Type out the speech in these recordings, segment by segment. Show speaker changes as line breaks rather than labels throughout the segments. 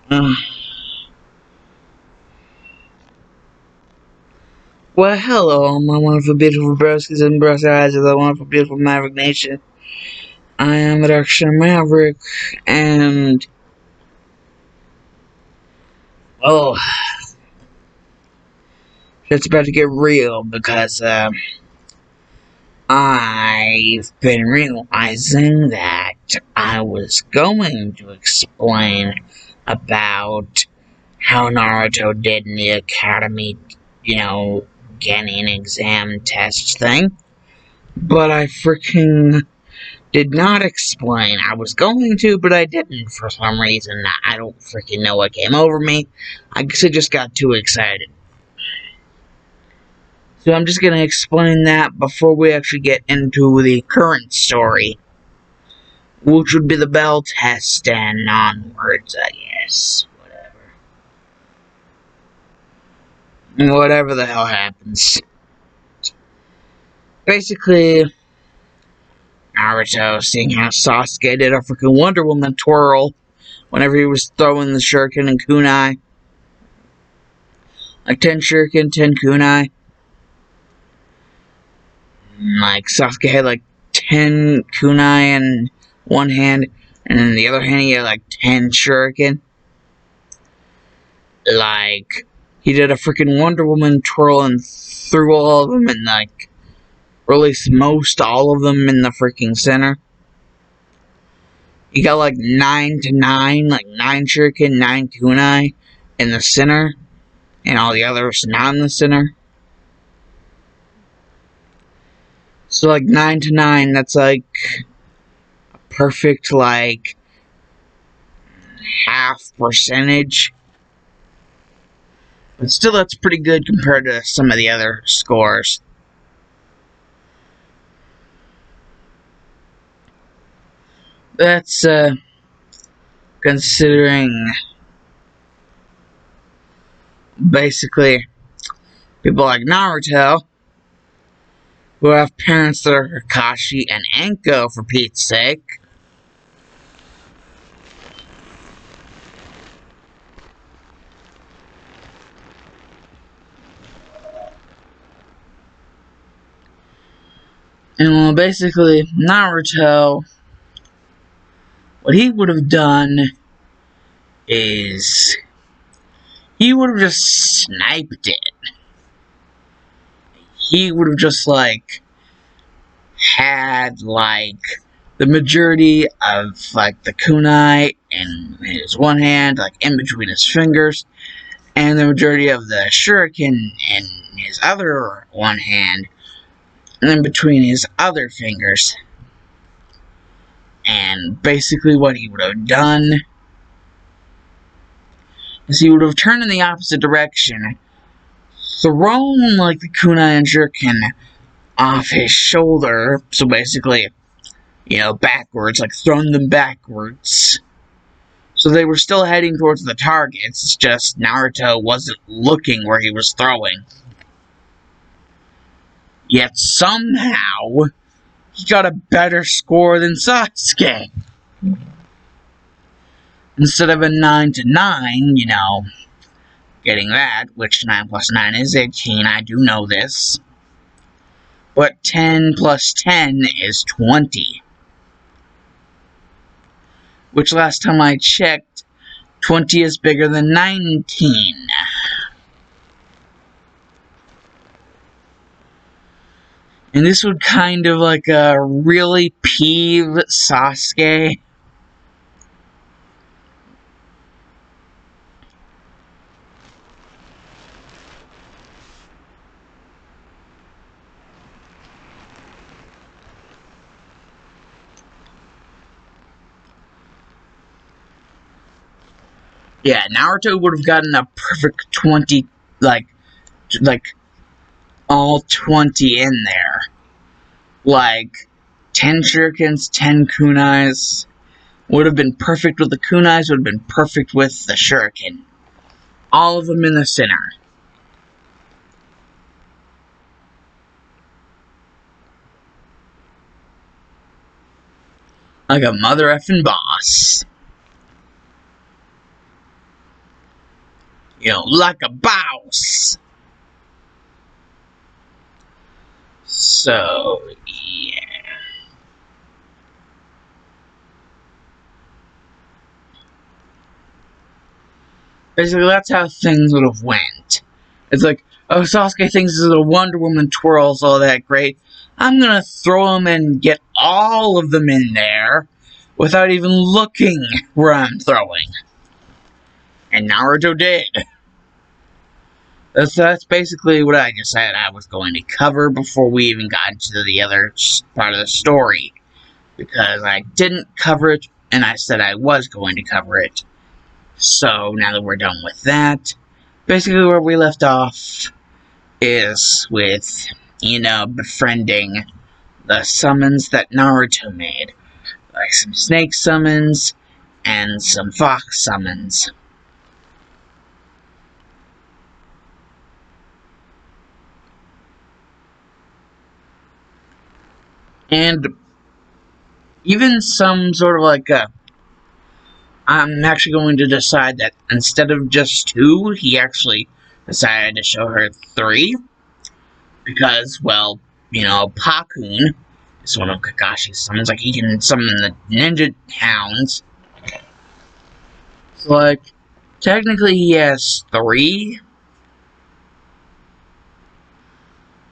Uh, well, hello, my wonderful, beautiful broskies and bros eyes of the wonderful, beautiful Maverick Nation. I am the Dark Shadow Maverick, and, oh, it's about to get real because, I've been realizing that I was going to explain about how Naruto did in the academy, getting exam test thing, but I freaking did not explain. I was going to, but I didn't for some reason. I don't freaking know what came over me. I guess I just got too excited. So I'm just gonna explain that before we actually get into the current story, which would be the bell test and onwards, I guess. Whatever the hell happens. Basically, Naruto, seeing how Sasuke did a freaking Wonder Woman twirl whenever he was throwing the shuriken and kunai. Like 10 shuriken, 10 kunai. Like Sasuke had like 10 kunai in one hand, and in the other hand he had like 10 shuriken. Like, he did a freaking Wonder Woman twirl and threw all of them, and like, released most all of them in the freaking center. He got like 9 to 9, like 9 shuriken, 9 kunai in the center, and all the others not in the center. So like 9 to 9, that's like a perfect like half percentage. But still, that's pretty good compared to some of the other scores. That's considering basically people like Naruto, who have parents that are Kakashi and Anko, for Pete's sake. And well, basically, Naruto, what he would have done is he would have just sniped it. He would have just like had like the majority of like the kunai in his one hand, like in between his fingers, and the majority of the shuriken in his other one hand, and then between his other fingers. And basically what he would have done is he would have turned in the opposite direction, thrown like the kunai and shuriken off his shoulder, so basically, backwards, like thrown them backwards. So they were still heading towards the targets, it's just Naruto wasn't looking where he was throwing. Yet somehow, he got a better score than Sasuke. Instead of a 9 to 9, getting that, which 9 plus 9 is 18, I do know this. But 10 plus 10 is 20. Which last time I checked, 20 is bigger than 19. And this would kind of like really peeve Sasuke. Yeah, Naruto would have gotten a perfect 20, like all 20 in there. Like, 10 shurikens, 10 kunais. Would have been perfect with the kunais, would have been perfect with the shuriken. All of them in the center. Like a mother effing boss. like a boss. So, yeah. Basically, that's how things would have went. It's like, oh, Sasuke thinks the Wonder Woman twirl's all that great. I'm gonna throw him and get all of them in there without even looking where I'm throwing. And Naruto did. That's basically what I decided I was going to cover before we even got into the other part of the story. Because I didn't cover it, and I said I was going to cover it. So, now that we're done with that, basically where we left off is with, befriending the summons that Naruto made. Like some snake summons and some fox summons. And even some sort of like I'm actually going to decide that instead of just 2, he actually decided to show her 3. Because, well, Pakun is one of Kakashi's summons. Like, he can summon the ninja hounds. So, like, technically he has 3.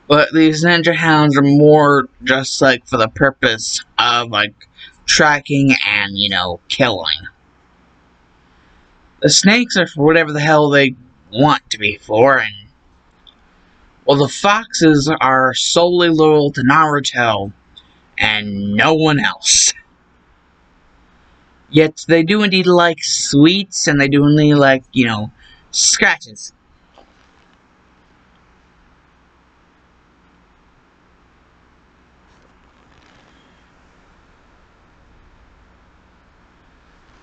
But these ninja hounds are more just, like, for the purpose of, like, tracking and, killing. The snakes are for whatever the hell they want to be for, and well, the foxes are solely loyal to Naruto and no one else. Yet they do indeed like sweets, and they do indeed like, scratches.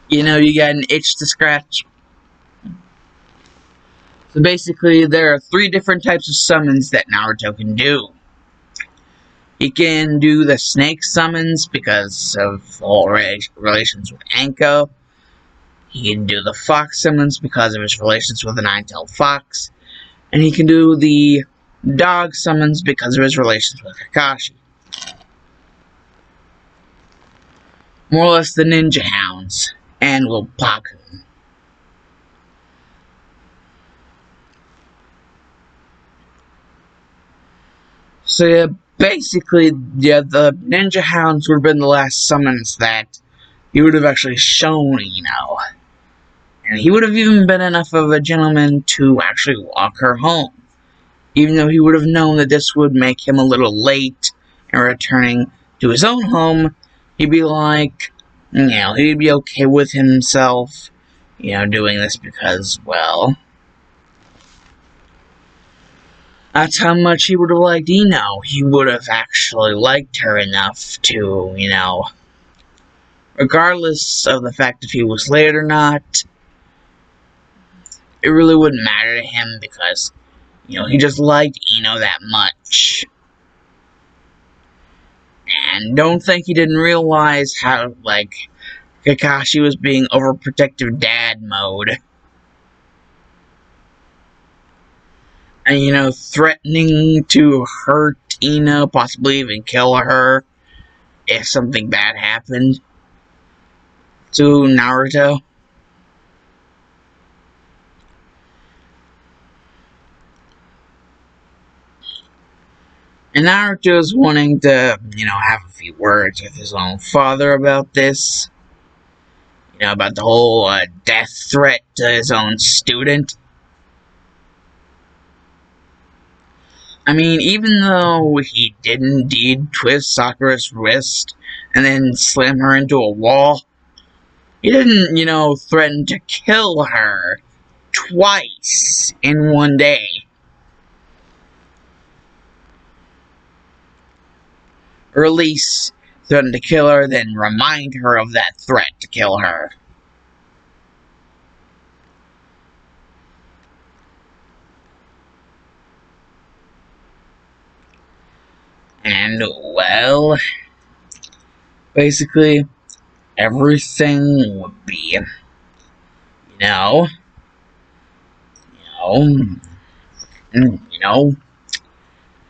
You got an itch to scratch. So basically, there are 3 different types of summons that Naruto can do. He can do the snake summons because of all relations with Anko. He can do the fox summons because of his relations with the nine-tailed fox. And he can do the dog summons because of his relations with Kakashi. More or less the ninja hounds and Paku. So yeah, basically, the ninja hounds would have been the last summons that he would have actually shown, And he would have even been enough of a gentleman to actually walk her home. Even though he would have known that this would make him a little late in returning to his own home, he'd be like, he'd be okay with himself, doing this because, well, that's how much he would have liked Ino. He would have actually liked her enough to, regardless of the fact if he was late or not, it really wouldn't matter to him because, he just liked Ino that much. And don't think he didn't realize how, like, Kakashi was being overprotective dad mode. And, threatening to hurt Ino, possibly even kill her if something bad happened to Naruto. And Naruto's wanting to, have a few words with his own father about this. About the whole death threat to his own student. I mean, even though he did indeed twist Sakura's wrist and then slam her into a wall, he didn't, threaten to kill her twice in one day. Or at least threaten to kill her, then remind her of that threat to kill her. And, well, basically, everything would be, you know,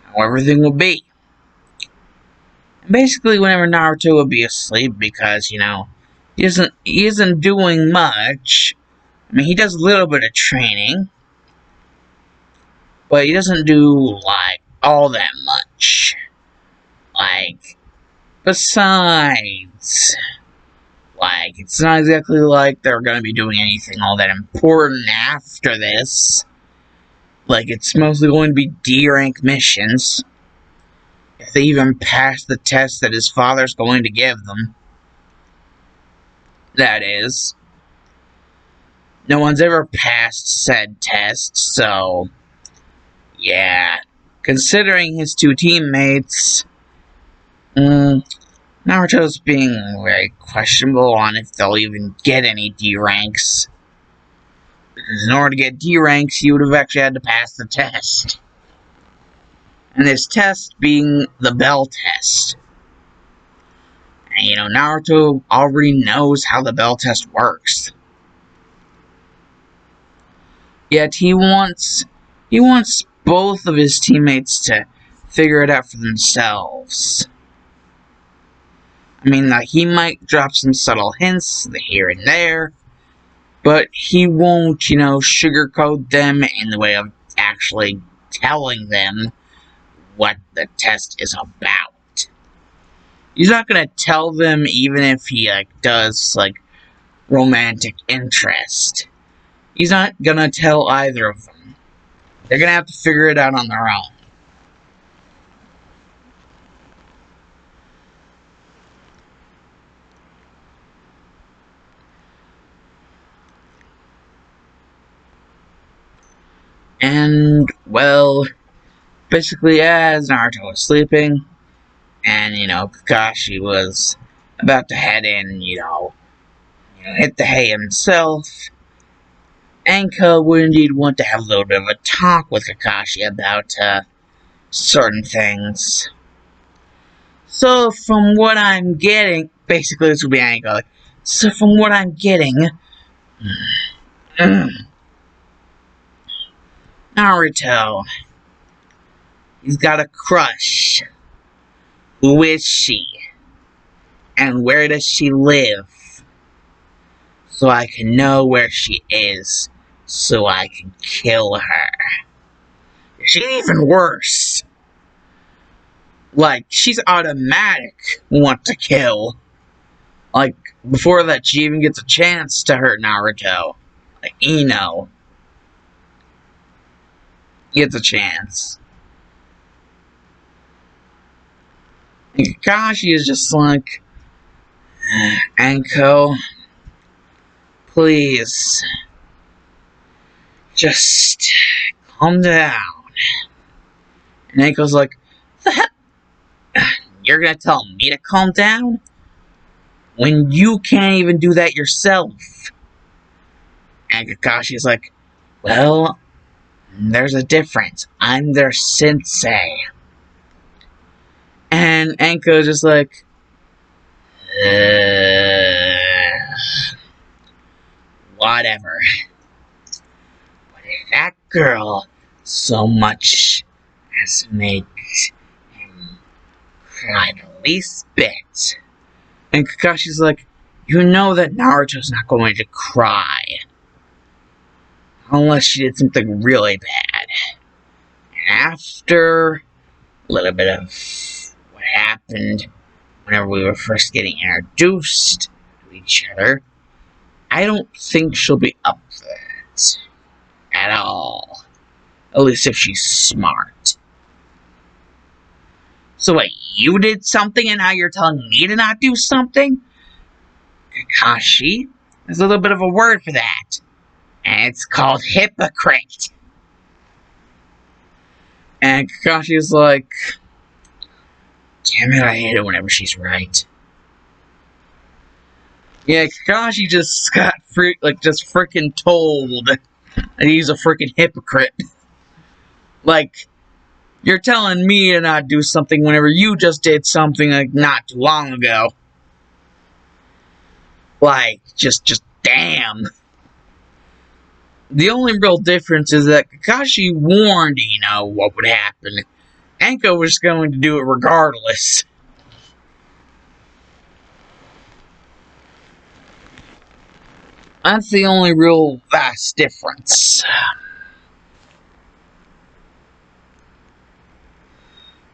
how everything will be. And basically, whenever Naruto will be asleep, because he isn't doing much. I mean, he does a little bit of training, but he doesn't do like all that much. Like, besides, like, it's not exactly like they're gonna be doing anything all that important after this. Like, it's mostly going to be D rank missions. If they even pass the test that his father's going to give them. That is. No one's ever passed said test, so yeah. Considering his two teammates, Naruto's being very questionable on if they'll even get any D ranks. Because in order to get D ranks, you would have actually had to pass the test. And this test being the bell test. And Naruto already knows how the bell test works. Yet he wants both of his teammates to figure it out for themselves. I mean, like, he might drop some subtle hints here and there, but he won't, sugarcoat them in the way of actually telling them what the test is about. He's not gonna tell them even if he, does, romantic interest. He's not gonna tell either of them. They're gonna have to figure it out on their own. And, well, basically as Naruto was sleeping, and, Kakashi was about to head in, hit the hay himself, Anko would indeed want to have a little bit of a talk with Kakashi about, certain things. So, from what I'm getting, basically this would be Anko, so from what I'm getting, Naruto, he's got a crush. Who is she? And where does she live? So I can know where she is, so I can kill her. She's even worse. Like, she's automatic want to kill. Like, before that, she even gets a chance to hurt Naruto. Like, Ino gets a chance. And Kakashi is just like, Anko, please, just calm down. And Anko's like, the hell? You're gonna tell me to calm down? When you can't even do that yourself. And Kakashi's like, well, there's a difference. I'm their sensei. And Anko's just like, whatever. But if that girl so much as makes him cry the least bit. And Kakashi's like, you know that Naruto's not going to cry. Unless she did something really bad. And after a little bit of what happened whenever we were first getting introduced to each other, I don't think she'll be up for that. At all. At least if she's smart. So what, you did something and now you're telling me to not do something? Kakashi, there's a little bit of a word for that. And it's called hypocrite. And Kakashi's like, damn it, I hate it whenever she's right. Yeah, Kakashi just got just freaking told that he's a freaking hypocrite. Like, you're telling me to not do something whenever you just did something not too long ago. Like, just damn. The only real difference is that Kakashi warned Ino what would happen. Anko was going to do it regardless. That's the only real vast difference.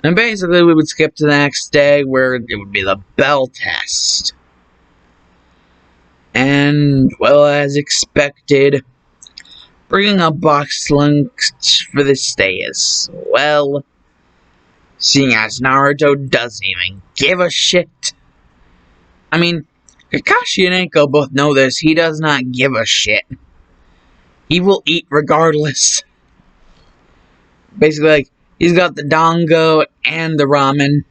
And basically, we would skip to the next day where it would be the bell test. And, well, as expected, bringing up box lunch for this day is, well, seeing as Naruto doesn't even give a shit. I mean, Kakashi and Anko both know this. He does not give a shit. He will eat regardless. Basically, like, he's got the dango and the ramen.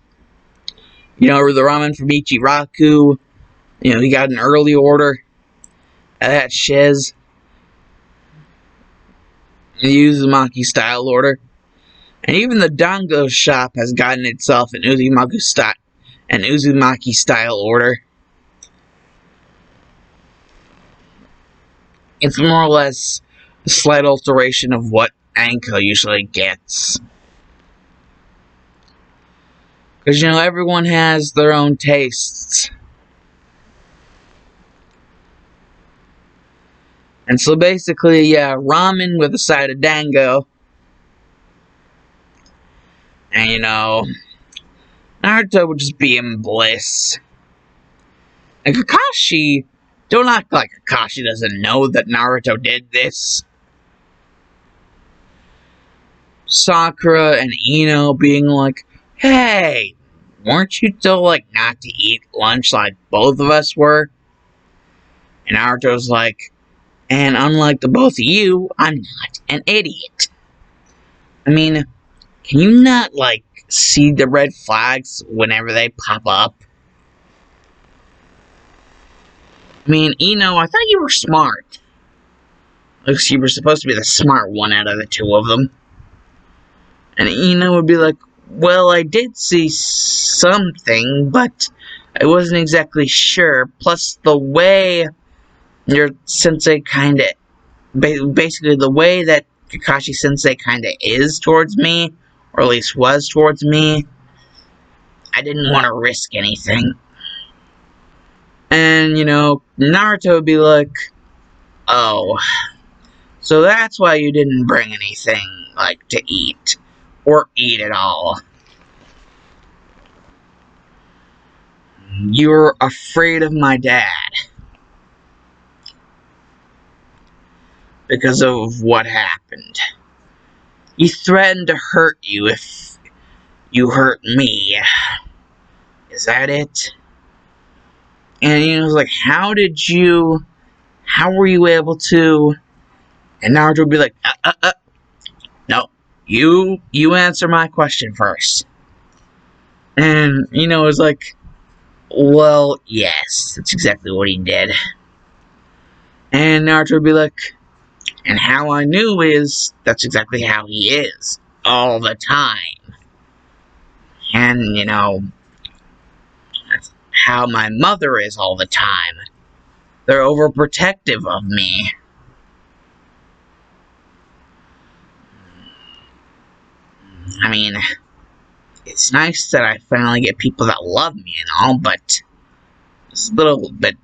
You know, the ramen from Ichiraku. You know, he got an early order at that Shiz. The Uzumaki style order. And even the dango shop has gotten itself an Uzumaki style order. It's more or less a slight alteration of what Anko usually gets. Because, you know, everyone has their own tastes. And so basically, yeah, ramen with a side of dango. And, you know, Naruto would just be in bliss. And Kakashi, don't act like Kakashi doesn't know that Naruto did this. Sakura and Ino being like, hey, weren't you told, like, not to eat lunch like both of us were? And Naruto's like, and unlike the both of you, I'm not an idiot. I mean, can you not, like, see the red flags whenever they pop up? I mean, Ino, I thought you were smart. Looks you were supposed to be the smart one out of the two of them. And Ino would be like, well, I did see something, but I wasn't exactly sure. Plus, the way your sensei kinda... basically, the way that Kakashi sensei kinda is towards me, or at least was towards me, I didn't want to risk anything. And, you know, Naruto would be like, oh, so that's why you didn't bring anything, like, to eat. Or eat at all. You're afraid of my dad. Because of what happened. He threatened to hurt you if you hurt me. Is that it? And he was like, how were you able to... And Naruto would be like, no, you answer my question first. And, you know, it was like, well, yes, that's exactly what he did. And Naruto would be like, and how I knew is, that's exactly how he is, all the time. And, you know, that's how my mother is all the time. They're overprotective of me. I mean, it's nice that I finally get people that love me and all, but it's a little bit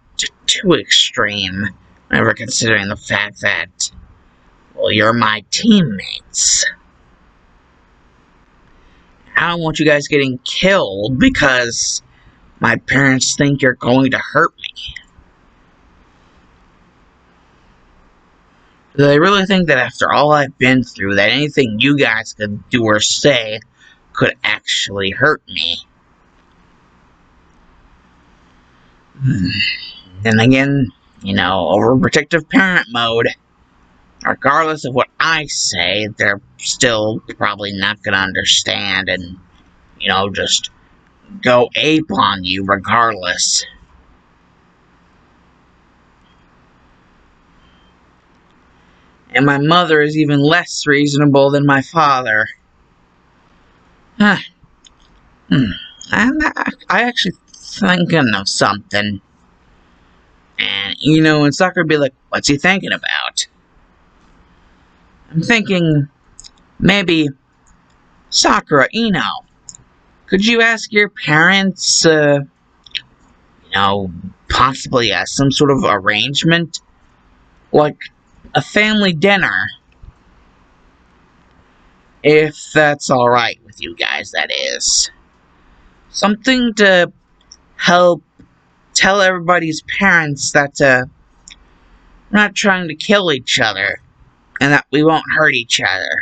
too extreme, whenever considering the fact that, well, you're my teammates. I don't want you guys getting killed because my parents think you're going to hurt me. Do they really think that after all I've been through, that anything you guys could do or say could actually hurt me? Then again, you know, overprotective parent mode. Regardless of what I say, they're still probably not gonna understand and, you know, just go ape on you regardless. And my mother is even less reasonable than my father. I'm actually thinking of something. And, you know, and Sakura would be like, what's he thinking about? I'm thinking maybe Sakura Ino. Could you ask your parents, possibly some sort of arrangement? Like a family dinner? If that's alright with you guys, that is. Something to help tell everybody's parents that, we're not trying to kill each other, and that we won't hurt each other.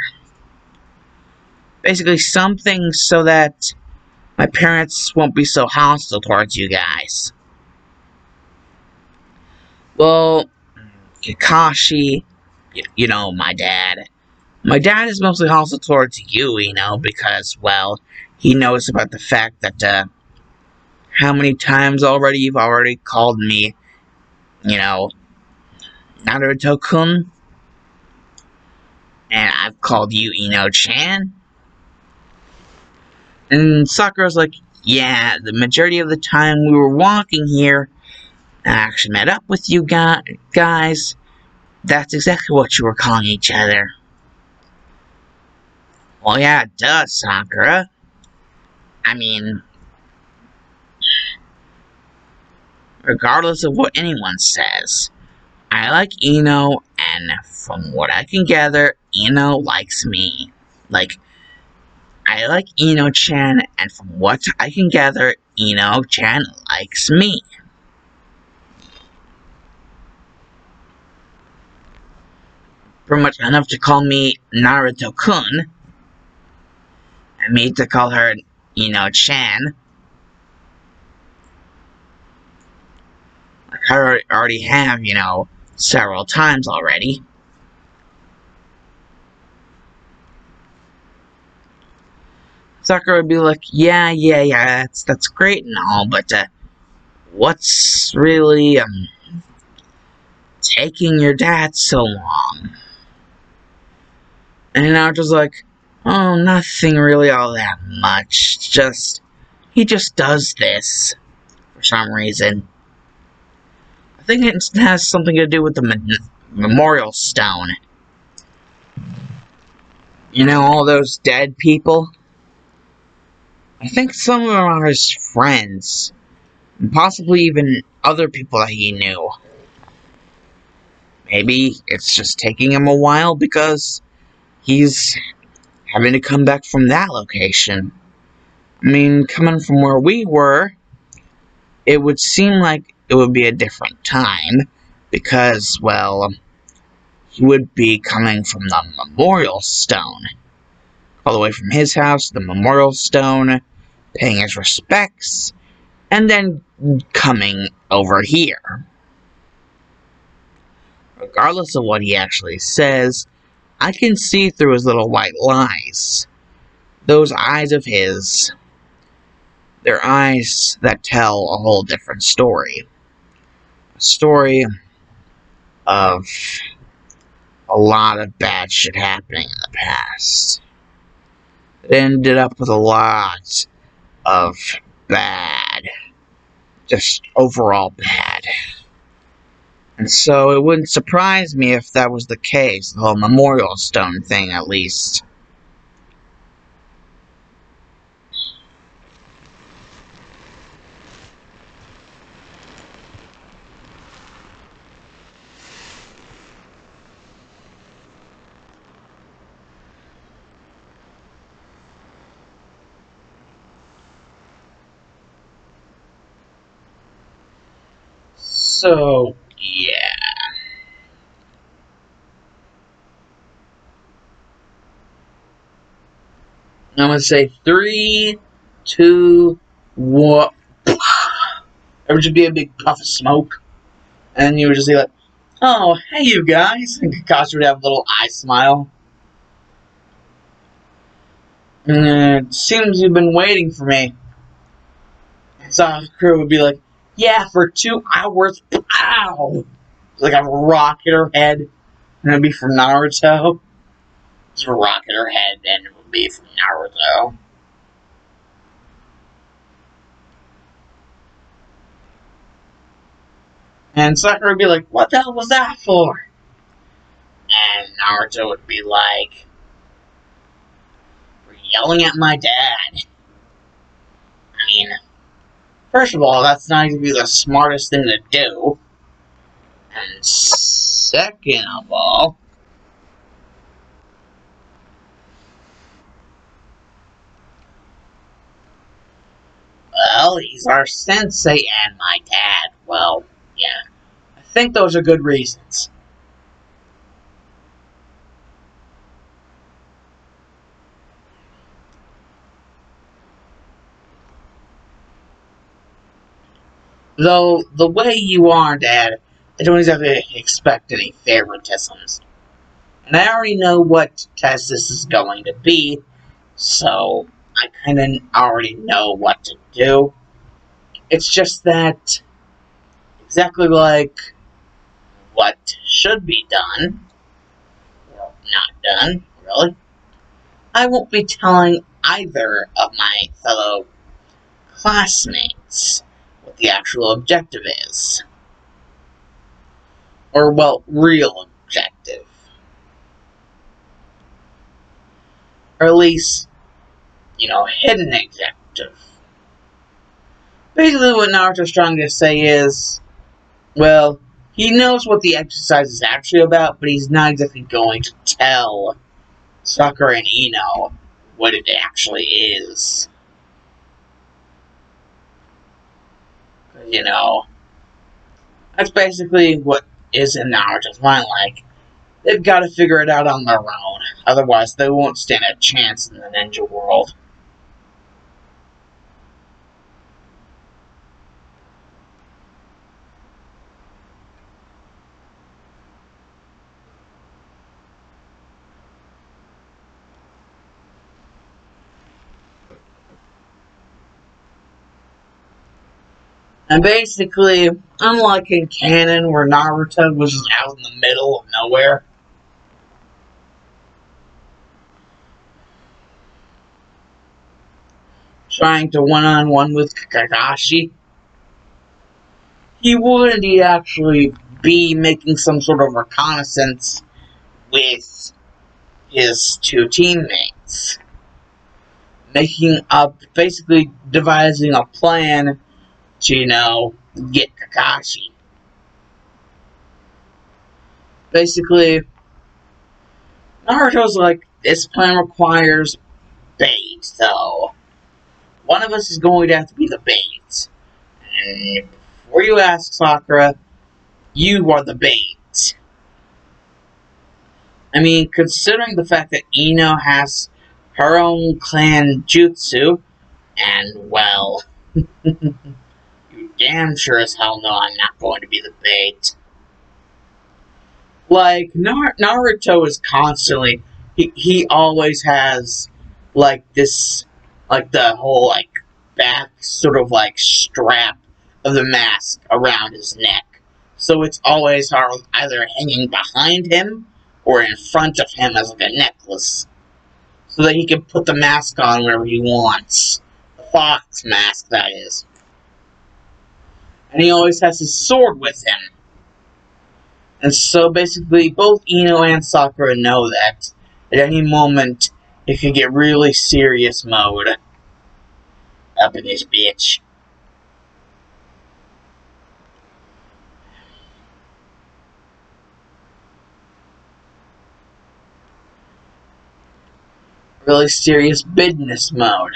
Basically, something so that my parents won't be so hostile towards you guys. Well, Kakashi, my dad. My dad is mostly hostile towards you, because, well, he knows about the fact that, how many times already you've already called me, Naruto-kun, and I've called you Ino-chan. And Sakura's like, yeah, the majority of the time we were walking here, I actually met up with you guys. That's exactly what you were calling each other. Well, yeah, it does, Sakura. I mean, regardless of what anyone says, I like Ino, and from what I can gather, Ino likes me. Like, I like Ino-chan, and from what I can gather, Ino-chan likes me. Pretty much enough to call me Naruto-kun, and me to call her Ino-chan. Like I already have, several times already. Sakura would be like, yeah, that's great and all, but, what's really, taking your dad so long? And Naruto's like, oh, nothing really all that much, he just does this, for some reason. I think it has something to do with the memorial stone. All those dead people? I think some of them are his friends, and possibly even other people that he knew. Maybe it's just taking him a while because he's having to come back from that location. I mean, coming from where we were, it would seem like it would be a different time because, well, he would be coming from the memorial stone. All the way from his house to the memorial stone, paying his respects, and then coming over here. Regardless of what he actually says, I can see through his little white lies. Those eyes of his, they're eyes that tell a whole different story. A story of a lot of bad shit happening in the past. It ended up with a lot of bad, just overall bad. And so it wouldn't surprise me if that was the case, the whole memorial stone thing at least. So, yeah. I'm gonna say 3, 2, 1. It would just be a big puff of smoke. And you would just be like, oh, hey you guys. And Kakashi would have a little eye smile. And it seems you've been waiting for me. And Sakura would be like, yeah, for 2 hours. Pow! Like a rock in her head. And it'd be from Naruto. Just a rock in her head, and it would be from Naruto. And Sakura would be like, what the hell was that for? And Naruto would be like, "You're yelling at my dad." I mean, first of all, that's not going to be the smartest thing to do. And second of all, well, he's our sensei and my dad. Well, yeah. I think those are good reasons. Though, the way you are, Dad, I don't exactly expect any favoritisms. And I already know what test this is going to be, so I kind of already know what to do. It's just that, exactly like what should be done, or not done, really, I won't be telling either of my fellow classmates what the actual objective is. Or, well, real objective. Or at least, hidden objective. Basically, what Naruto's trying to say is, well, he knows what the exercise is actually about, but he's not exactly going to tell Sakura and Ino what it actually is. That's basically what is in Naruto's mind. Like, they've got to figure it out on their own. Otherwise, they won't stand a chance in the ninja world. And basically, unlike in canon where Naruto was just out in the middle of nowhere, trying to one-on-one with Kakashi, he would indeed actually be making some sort of reconnaissance with his two teammates. Basically devising a plan to, get Kakashi. Basically, Naruto's like, this plan requires bait, so one of us is going to have to be the bait. And before you ask, Sakura, you are the bait. I mean, considering the fact that Ino has her own clan jutsu, and well, you damn sure as hell know I'm not going to be the bait. Like, Naruto is constantly, he always has, like, this, like, the whole, like, back sort of, like, strap of the mask around his neck. So it's always either hanging behind him or in front of him as, like, a necklace. So that he can put the mask on whenever he wants. The fox mask, that is. And he always has his sword with him. And so basically, both Ino and Sakura know that at any moment it could get really serious mode up in this bitch. Really serious business mode.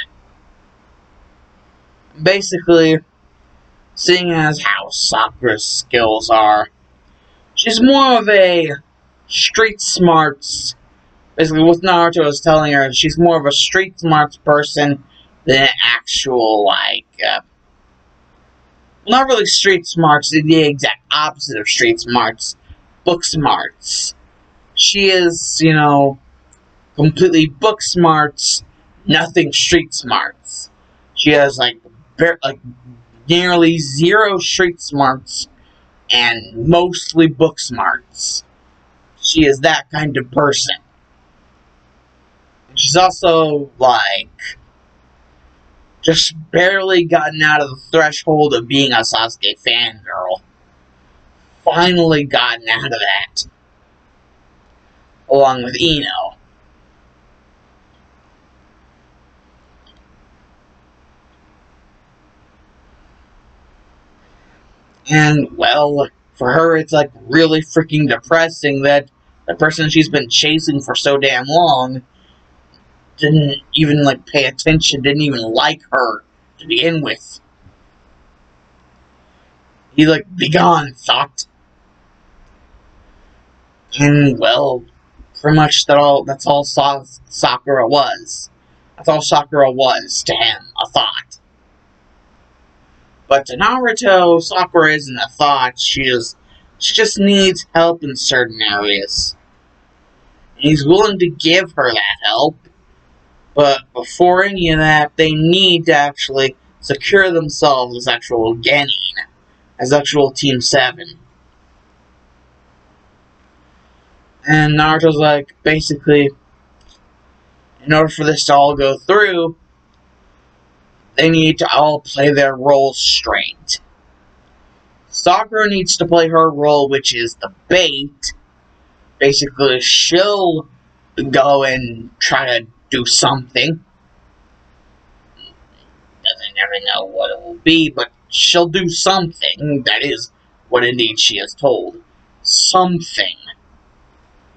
Basically, seeing as how Sakura's skills are, she's more of a street smarts. Basically, what Naruto is telling her, she's more of a street smarts person than an actual, not really street smarts, the exact opposite of street smarts, book smarts. She is, completely book smarts, nothing street smarts. She has, like nearly zero street smarts and mostly book smarts. She is that kind of person. And she's also, just barely gotten out of the threshold of being a Sasuke fangirl. Finally gotten out of that. along with Ino. And, well, for her, it's like really freaking depressing that the person she's been chasing for so damn long didn't even like pay attention, didn't even like her to begin with. He like, be gone, thought. And, well, pretty much that's all Sakura was. That's all Sakura was to him, a thought. But to Naruto, Sakura isn't a thought. She just needs help in certain areas. And he's willing to give her that help. But before any of that, they need to actually secure themselves as actual Genin, as actual Team 7. And Naruto's like, basically, in order for this to all go through, they need to all play their roles straight. Sakura needs to play her role, which is the bait. Basically, she'll go and try to do something. Doesn't ever know what it will be, but she'll do something. That is what indeed she is told. Something.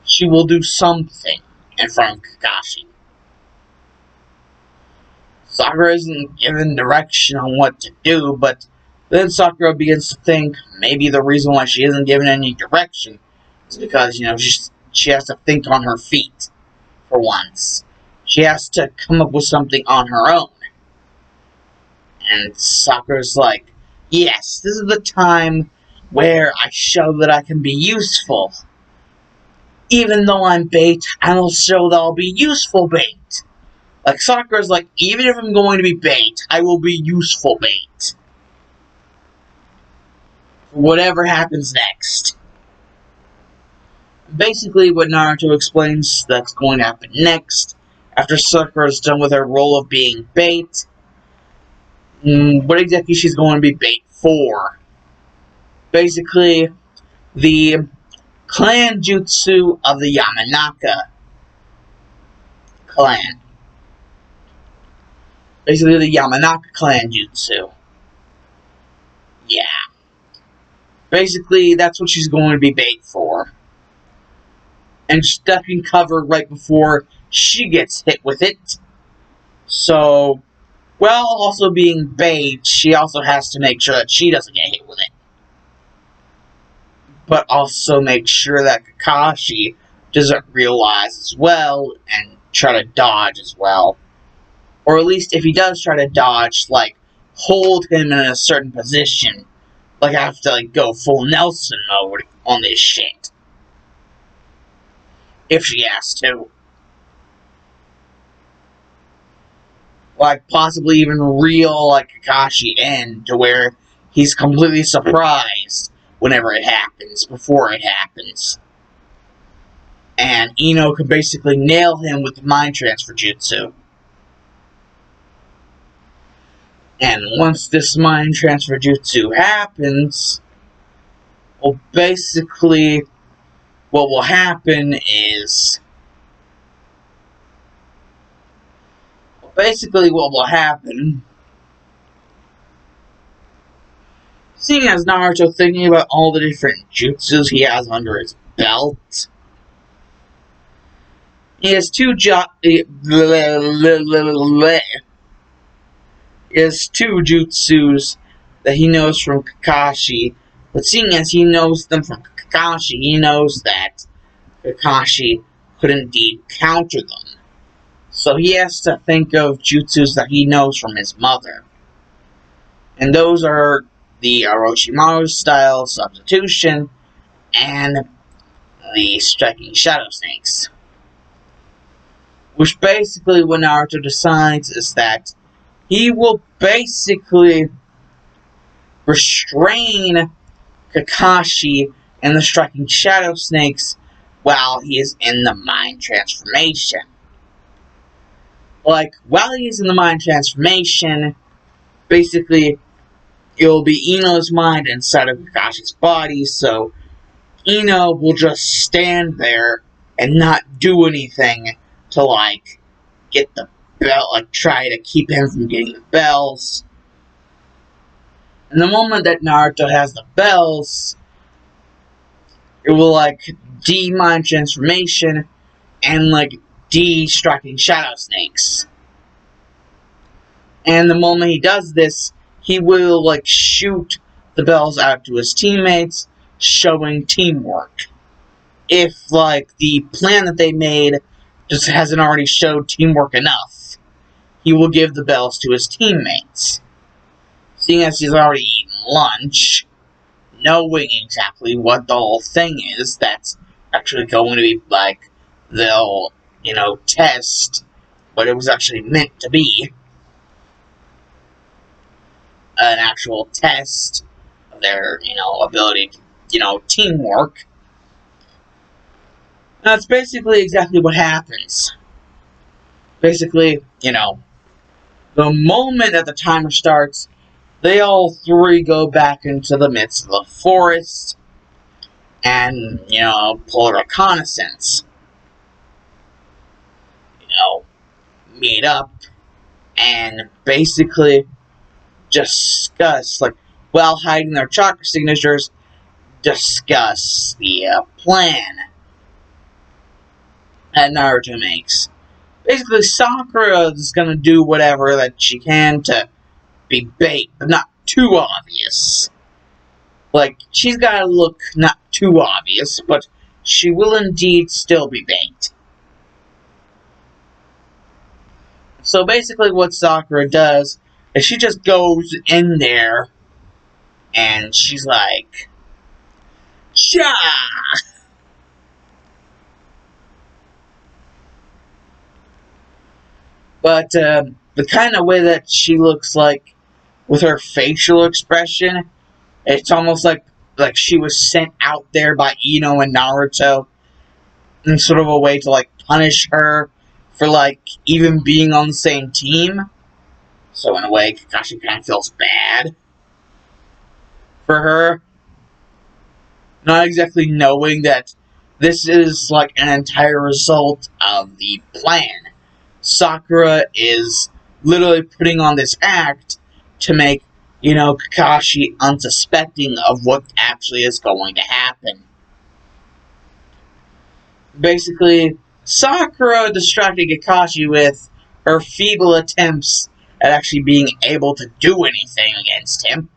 She will do something in front of Kakashi. Sakura isn't given direction on what to do, but then Sakura begins to think maybe the reason why she isn't given any direction is because, she has to think on her feet for once. She has to come up with something on her own. And Sakura's like, yes, this is the time where I show that I can be useful. Even though I'm bait, I'll show that I'll be useful bait. Like, Sakura's like, even if I'm going to be bait, I will be useful bait. Whatever happens next. Basically, what Naruto explains that's going to happen next, after Sakura's done with her role of being bait, what exactly she's going to be bait for. Basically, the clan jutsu of the Yamanaka clan. Basically, the Yamanaka clan jutsu. Yeah. Basically, that's what she's going to be bait for. And stepping cover right before she gets hit with it. So, while also being bait, she also has to make sure that she doesn't get hit with it. But also make sure that Kakashi doesn't realize as well and try to dodge as well. Or at least if he does try to dodge, like, hold him in a certain position. Like, I have to, like, go full Nelson mode on this shit. If she has to. Like, possibly even reel, like, Kakashi in to where he's completely surprised whenever it happens, before it happens. And Ino can basically nail him with the mind transfer jutsu. And once this mind transfer jutsu happens, well, basically, what will happen is... seeing as Naruto thinking about all the different jutsus he has under his belt, he has two jutsus that he knows from Kakashi, but seeing as he knows them from Kakashi, he knows that Kakashi could indeed counter them. So he has to think of jutsus that he knows from his mother. And those are the Orochimaru style substitution and the striking shadow snakes. Which basically what Naruto decides is that he will basically restrain Kakashi and the striking shadow snakes while he is in the mind transformation. Like, while he's in the mind transformation, basically, it'll be Ino's mind inside of Kakashi's body, so Ino will just stand there and not do anything to, like, get the bell, like, try to keep him from getting the bells. And the moment that Naruto has the bells, it will, like, D-mind transformation and, like, D-striking shadow snakes. And the moment he does this, he will, like, shoot the bells out to his teammates, showing teamwork. If, like, the plan that they made just hasn't already showed teamwork enough, he will give the bells to his teammates. Seeing as he's already eaten lunch, knowing exactly what the whole thing is that's actually going to be, like, they'll, test what it was actually meant to be. An actual test of their, ability to, teamwork. That's basically exactly what happens. Basically, the moment that the timer starts, they all three go back into the midst of the forest and, pull a reconnaissance. Meet up and basically discuss, like, while hiding their chakra signatures, discuss the plan that Naruto makes. Basically, Sakura is gonna do whatever that she can to be bait, but not too obvious. Like, she's gotta look not too obvious, but she will indeed still be bait. So basically what Sakura does is she just goes in there and she's like, Cha! But the kind of way that she looks like with her facial expression, it's almost like she was sent out there by Ino and Naruto in sort of a way to, like, punish her for, like, even being on the same team. So in a way, Kakashi kind of feels bad for her. Not exactly knowing that this is, like, an entire result of the plan. Sakura is literally putting on this act to make, Kakashi unsuspecting of what actually is going to happen. Basically, Sakura distracted Kakashi with her feeble attempts at actually being able to do anything against him.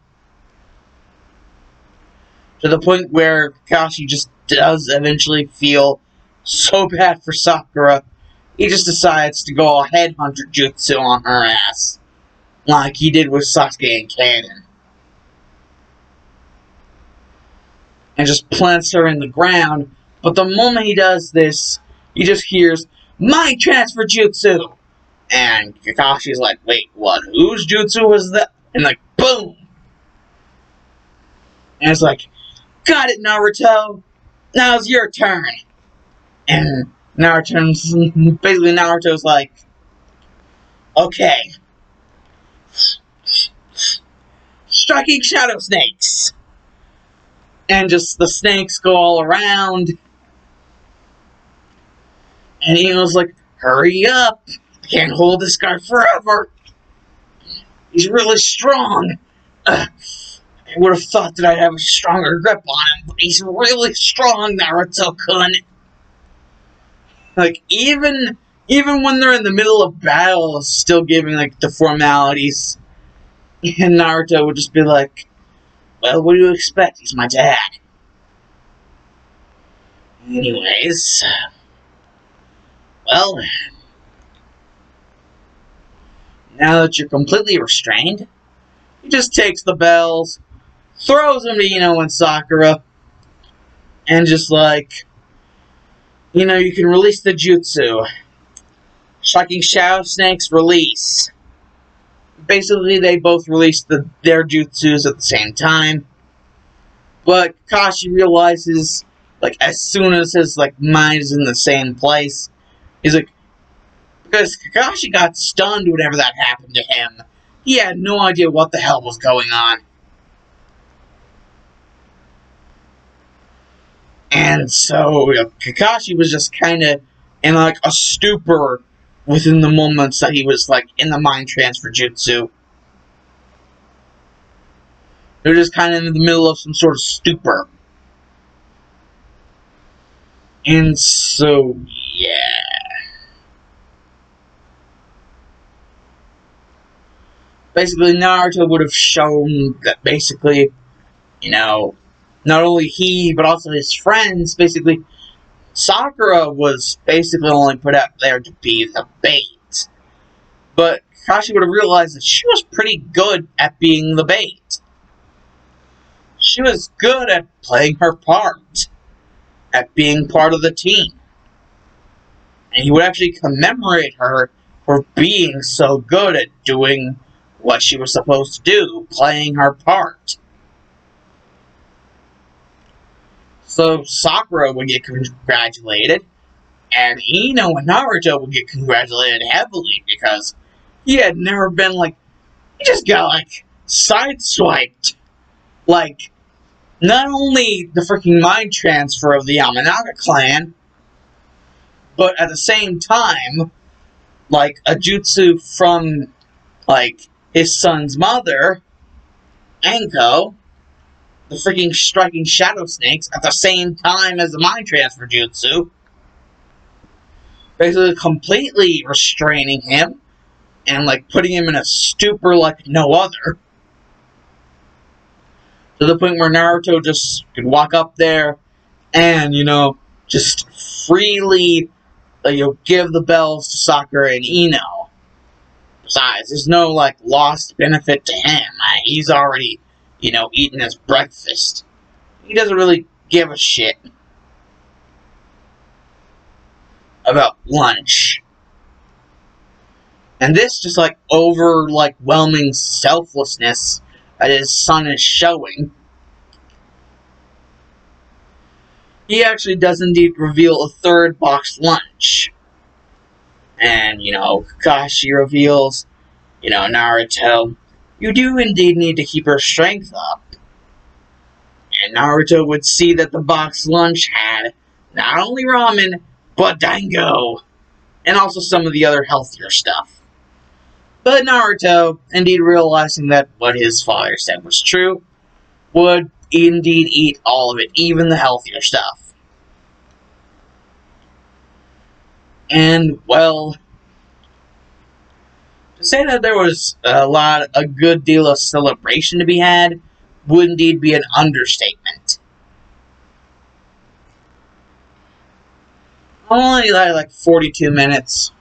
To the point where Kakashi just does eventually feel so bad for Sakura, he just decides to go all headhunter jutsu on her ass, like he did with Sasuke and Kaden. And just plants her in the ground, but the moment he does this, he just hears, Mind Transfer Jutsu! And Kakashi's like, wait, what? Whose jutsu was that? And like, boom! And it's like, got it, Naruto! Now it's your turn! And basically Naruto's like, okay. Striking Shadow Snakes! And just the snakes go all around. And Ino's like, hurry up! I can't hold this guy forever! He's really strong! I would have thought that I'd have a stronger grip on him, but he's really strong, Naruto-kun! Like, even when they're in the middle of battle, still giving, like, the formalities. And Naruto would just be like, well, what do you expect? He's my dad. Anyways. Well. Now that you're completely restrained, he just takes the bells, throws them to Ino and Sakura, and just like, you can release the jutsu. Striking Shadow Snakes, release. Basically, they both release their jutsus at the same time. But Kakashi realizes, like, as soon as his, like, mind is in the same place, he's like, because Kakashi got stunned whenever that happened to him. He had no idea what the hell was going on. And so Kakashi was just kind of in like a stupor within the moments that he was like in the mind transfer jutsu. They were just kind of in the middle of some sort of stupor. And so, yeah. Basically, Naruto would have shown that basically, not only he, but also his friends, basically, Sakura was basically only put out there to be the bait. But Kakashi would have realized that she was pretty good at being the bait. She was good at playing her part, at being part of the team. And he would actually commemorate her for being so good at doing what she was supposed to do, playing her part. So Sakura would get congratulated, and Ino and Naruto would get congratulated heavily because he had never been he just got sideswiped. Not only the freaking mind transfer of the Yamanaka clan, but at the same time, a jutsu from, his son's mother, Anko, the freaking striking shadow snakes at the same time as the mind transfer jutsu, basically completely restraining him and putting him in a stupor like no other, to the point where Naruto just could walk up there and just freely give the bells to Sakura and Ino. Besides, there's no lost benefit to him. He's already eating his breakfast. He doesn't really give a shit about lunch. And this just overwhelming selflessness that his son is showing. He actually does indeed reveal a third boxed lunch. And, Kakashi reveals, Naruto, you do indeed need to keep your strength up. And Naruto would see that the boxed lunch had not only ramen, but dango, and also some of the other healthier stuff. But Naruto, indeed realizing that what his father said was true, would indeed eat all of it, even the healthier stuff. And, well, to say that there was a good deal of celebration to be had would indeed be an understatement. Only 42 minutes.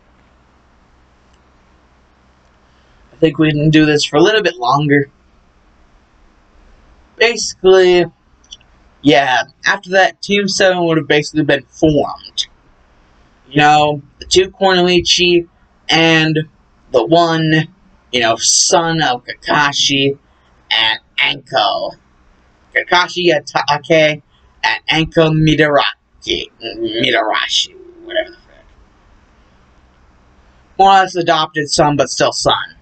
I think we can do this for a little bit longer. Basically, yeah, after that, Team 7 would have basically been formed. The two Kunoichi and the one, son of Kakashi and Anko. Kakashi Atake and Anko Midarashi, whatever the frick. More or less adopted son, but still son.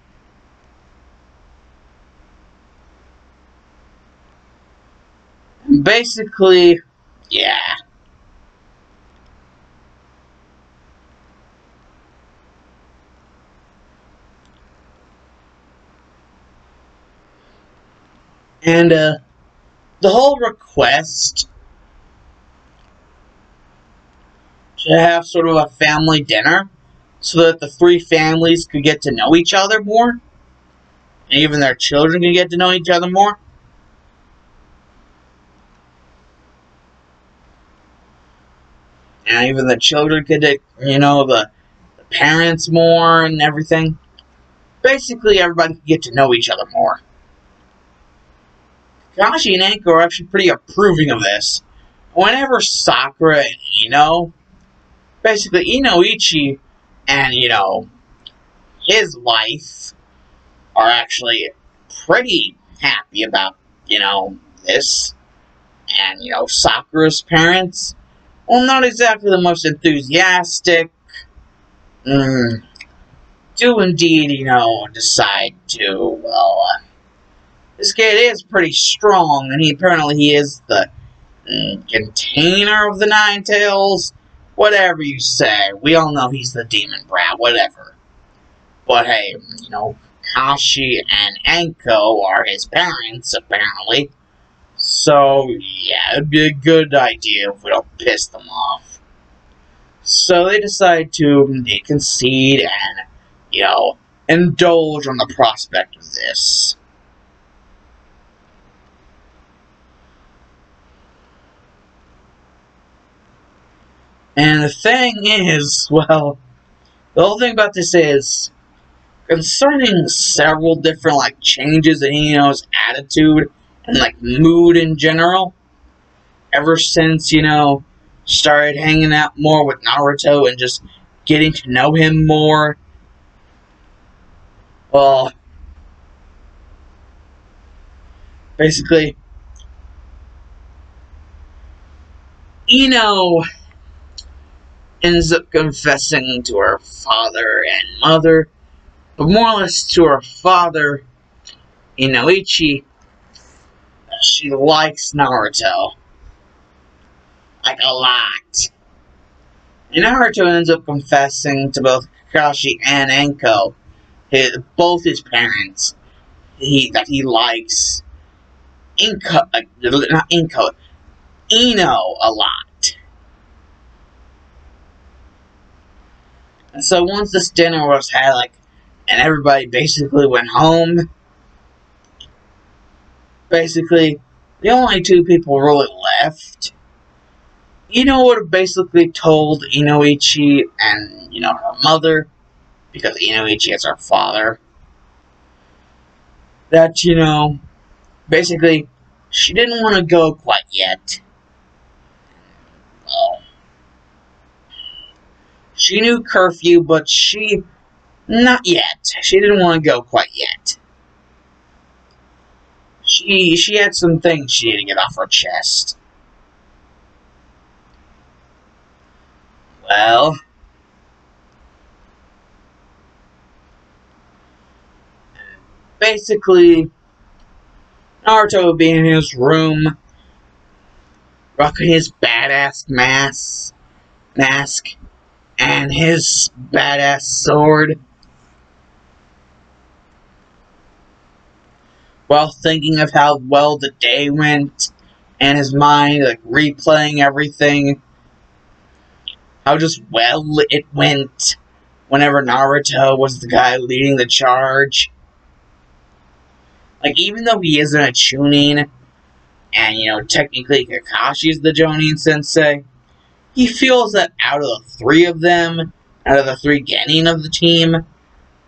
Basically, yeah. And, the whole request to have sort of a family dinner so that the three families could get to know each other more, and even their children could get to know each other more. And even the children could, the parents more and everything. Basically, everybody could get to know each other more. Kakashi and Anko are actually pretty approving of this. Whenever Sakura and Ino, basically Inoichi and, his wife are actually pretty happy about, this. And, Sakura's parents, well, not exactly the most enthusiastic. Do indeed, decide to, well, this kid is pretty strong, and he is the container of the Nine Tails, whatever you say. We all know he's the demon brat, whatever. But hey, Kashi and Anko are his parents, apparently. So, yeah, it'd be a good idea if we don't piss them off. So they decide to concede and, indulge on the prospect of this. And the thing is, well, the whole thing about this is, concerning several different, changes in Ino's attitude and, mood in general, ever since, started hanging out more with Naruto and just getting to know him more, well, basically, Ino ends up confessing to her father and mother, but more or less to her father, Inoichi, that she likes Naruto. A lot. And Naruto ends up confessing to both Kakashi and Anko, both his parents, that he likes Ino a lot. And so once this dinner was had, and everybody basically went home, basically, the only two people really left, Ino would have basically told Inoichi and, her mother, because Inoichi is her father, that, basically, she didn't want to go quite yet. Well, she knew curfew, but not yet. She didn't want to go quite yet. She had some things she needed to get off her chest. Well, basically, Naruto would be in his room, rocking his badass mask, and his badass sword, while thinking of how well the day went, and his mind, replaying everything, how just well it went whenever Naruto was the guy leading the charge. Even though he isn't a Chunin, and, technically Kakashi's the Jonin sensei, he feels that out of the three of them, out of the three Genin of the team,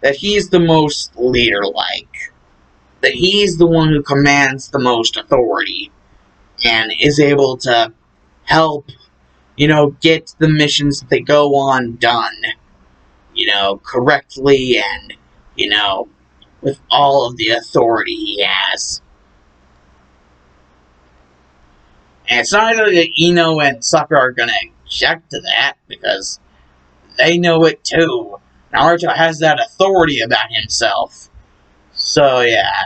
that he's the most leader-like. That he's the one who commands the most authority, and is able to help, get the missions that they go on done, correctly and, with all of the authority he has. And it's not really that Ino and Sakura are going to object to that, because they know it too. Naruto has that authority about himself. So, yeah.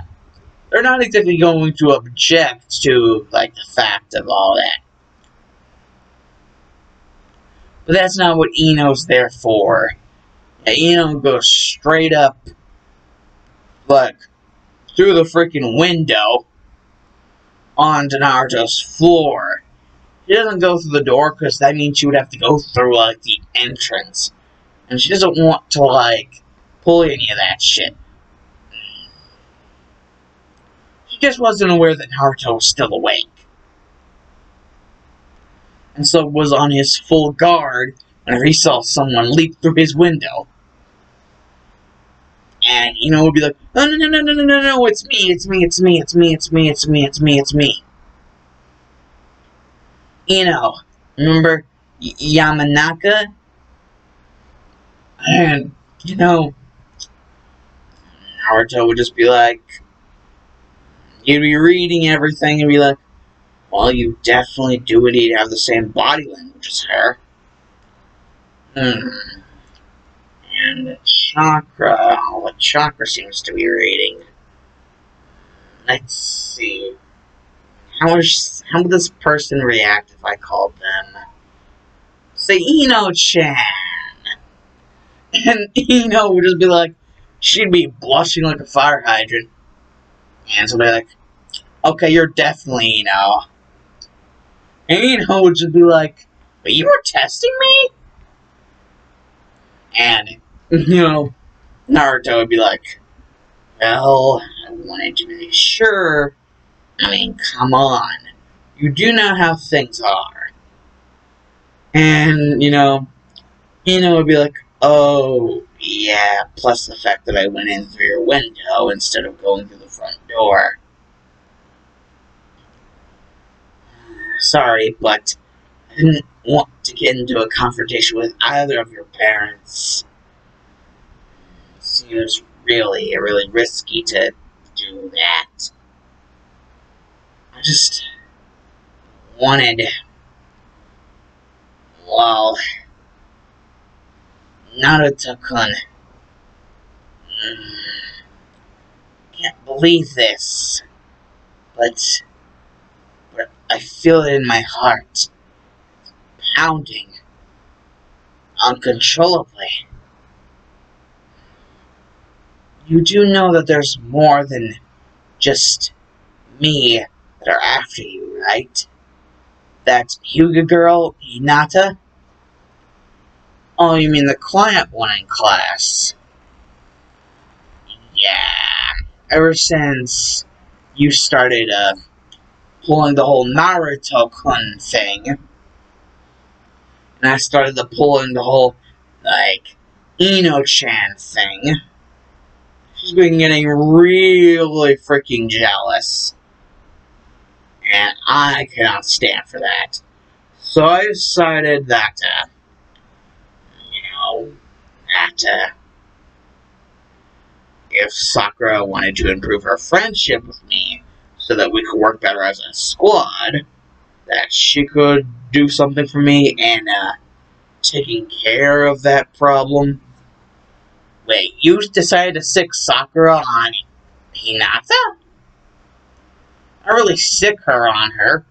They're not exactly going to object to, the fact of all that. But that's not what Ino's there for. Ino goes straight up, through the freaking window onto Naruto's floor. She doesn't go through the door, because that means she would have to go through, the entrance. And she doesn't want to, pull any of that shit. She just wasn't aware that Naruto was still awake. And so was on his full guard whenever he saw someone leap through his window. And would be like, oh, no, it's me. Remember Yamanaka? And, Naruto would just be like, you'd be reading everything and be like, well, you definitely do need to have the same body language as her. And the chakra, what chakra seems to be reading? Let's see. how would this person react if I called them, say, Eno-chan? And Eno would just be like, she'd be blushing like a fire hydrant. And somebody like, okay, you're definitely Eno. And Eno would just be like, but you were testing me? And, Naruto would be like, well, I wanted to make sure. I mean, come on. You do know how things are. And, would be like, oh, yeah, plus the fact that I went in through your window instead of going through the front door. Sorry, but I didn't want to get into a confrontation with either of your parents. It seems really, really risky to do that. I just wanted, well, Naruto-kun. Can't believe this, but I feel it in my heart, pounding uncontrollably. You do know that there's more than just me that are after you, right? That Hyuga girl, Hinata? Oh, you mean the client one in class? Yeah. Ever since you started, pulling the whole Naruto-kun thing, and I started pulling the whole, like, Eno-chan thing, she's been getting really freaking jealous. And I cannot stand for that. So I decided that, if Sakura wanted to improve her friendship with me so that we could work better as a squad, that she could do something for me in taking care of that problem. Wait, you decided to sick Sakura on Hinata? I really sick her on her.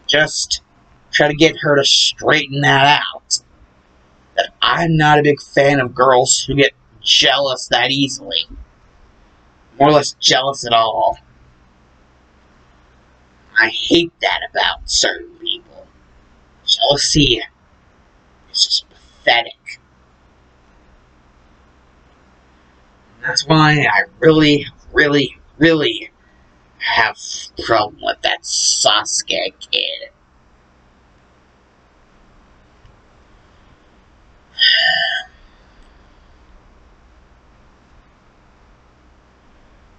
Just try to get her to straighten that out. That I'm not a big fan of girls who get jealous that easily. More or less jealous at all. I hate that about certain people. Jealousy is just pathetic. And that's why I really, really, really have a problem with that Sasuke kid.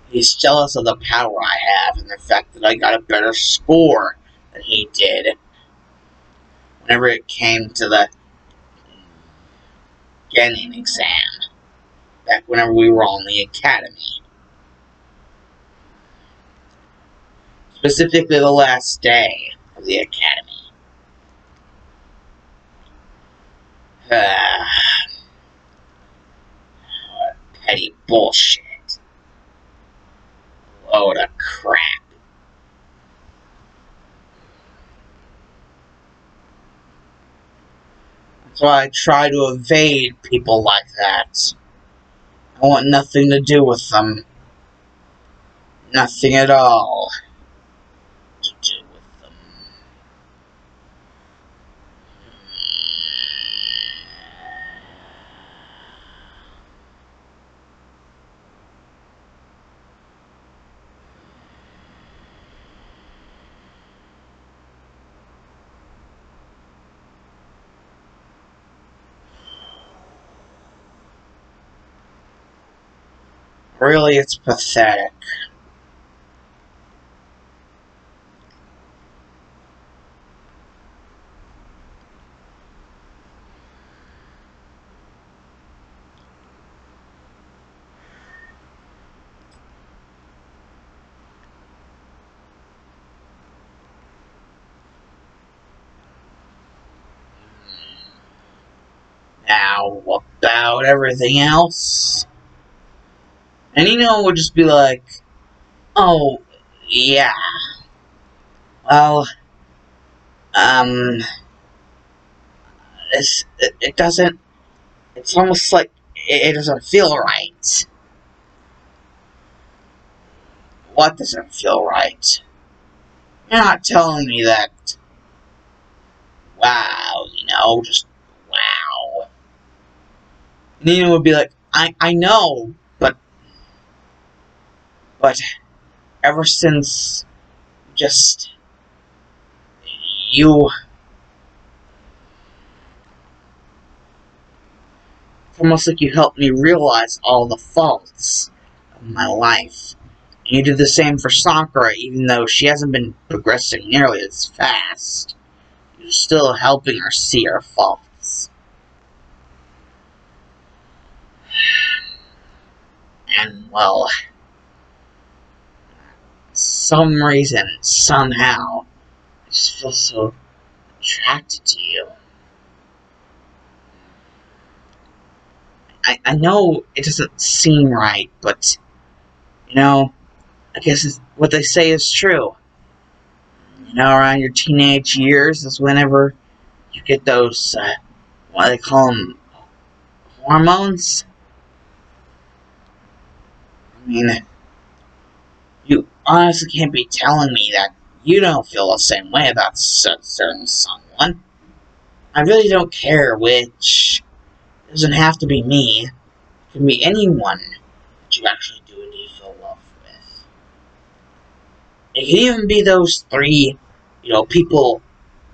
He's jealous of the power I have and the fact that I got a better score than he did whenever it came to the Genin exam, back whenever we were on the academy. Specifically the last day of the academy. What petty bullshit. Load of crap. That's why I try to evade people like that. I want nothing to do with them. Nothing at all to do with them. Really, it's pathetic. Now, about everything else? And would just be like, oh, yeah. Well, um, it doesn't. It's almost like it doesn't feel right. What doesn't feel right? You're not telling me that. Wow, just wow. Nina would be like, I know, but ever since just you, it's almost like you helped me realize all the faults of my life. And you do the same for Sakura, even though she hasn't been progressing nearly as fast. You're still helping her see her faults. And, well, some reason, somehow, I just feel so attracted to you. I know it doesn't seem right, but, I guess what they say is true. Around your teenage years is whenever you get those, what do they call them, hormones? I mean, you honestly can't be telling me that you don't feel the same way about certain someone. I really don't care which. It doesn't have to be me. It can be anyone that you actually do indeed feel love with. It can even be those three, people,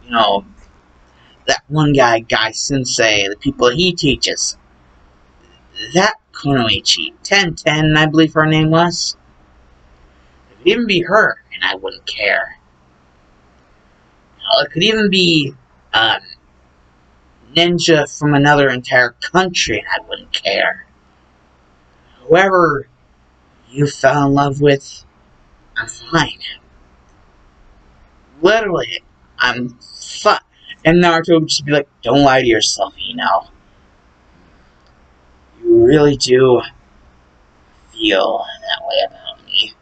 that one guy Sensei, the people he teaches. That Kunoichi, 1010, I believe her name was. It could even be her, and I wouldn't care. It could even be ninja from another entire country, and I wouldn't care. Whoever you fell in love with, I'm fine. Literally, I'm fine. And Naruto would just be like, don't lie to yourself, You really do feel that way about me.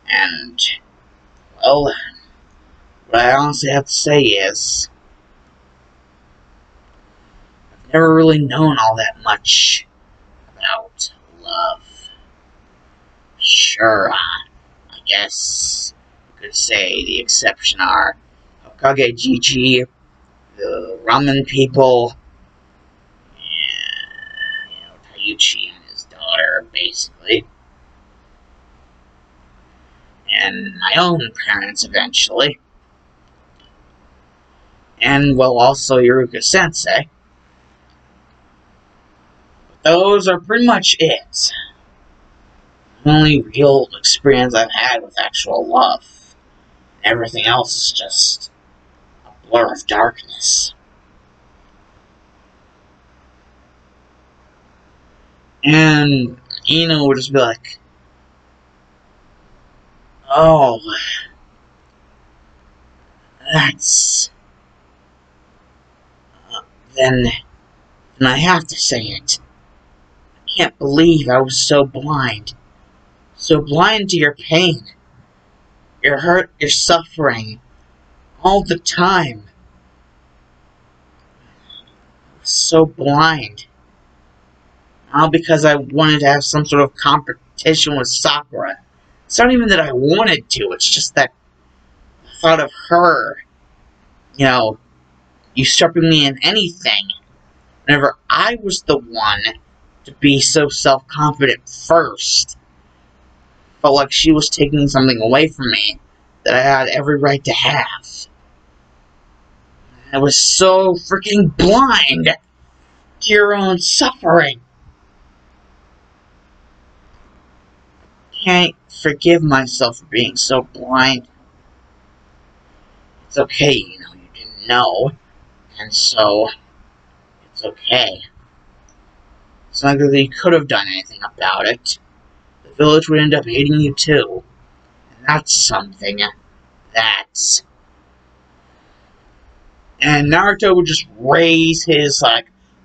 And, well, what I honestly have to say is, I've never really known all that much about love. Sure, I guess you could say the exception are Hokage Gigi, the ramen people, and, Taiuchi and his daughter, basically. And my own parents, eventually. And, well, also Iruka Sensei. Those are pretty much it. The only real experience I've had with actual love. Everything else is just a blur of darkness. And Ino would just be like, oh, that's... then I have to say it. I can't believe I was so blind. So blind to your pain. Your hurt, your suffering. All the time. I was so blind. All because I wanted to have some sort of competition with Sakura. It's not even that I wanted to, it's just that the thought of her, usurping me in anything, whenever I was the one to be so self-confident first, felt like she was taking something away from me that I had every right to have. I was so freaking blind to your own suffering. Can't forgive myself for being so blind. It's okay, you didn't know, and so it's okay. It's not that you could have done anything about it. The village would end up hating you too. And that's something. That's... And Naruto would just raise his,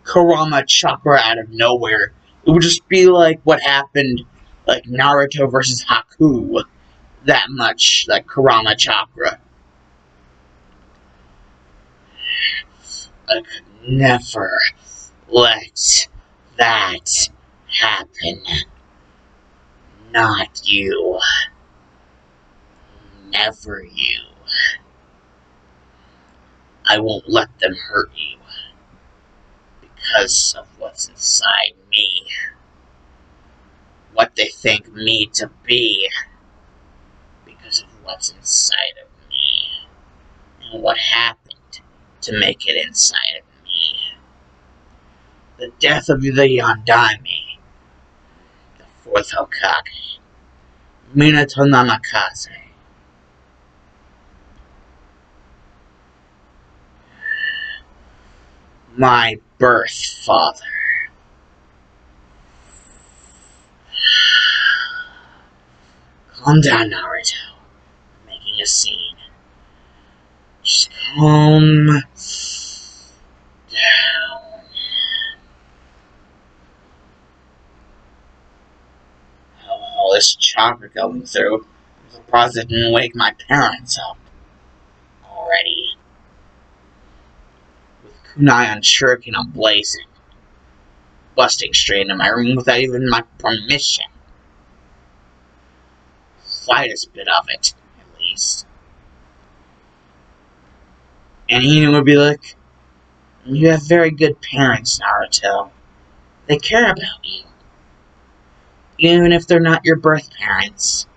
Kurama chakra out of nowhere. It would just be like what happened, Naruto versus Haku. That much, Kurama chakra. I could never let that happen. Not you. Never you. I won't let them hurt you because of what's inside me. What they think me to be because of what's inside of me. And what happened to make it inside of me. The death of the Yondaime, the fourth Hokage, Minato Namikaze. My birth father. Calm down, Naruto. I'm making a scene. Just calm down. All this chakra going through. I'm surprised it didn't wake my parents up already. With kunai on shuriken and blazing. Busting straight into my room without even my permission. Slightest bit of it, at least. And he would be like, you have very good parents, Naruto. They care about you. Even if they're not your birth parents.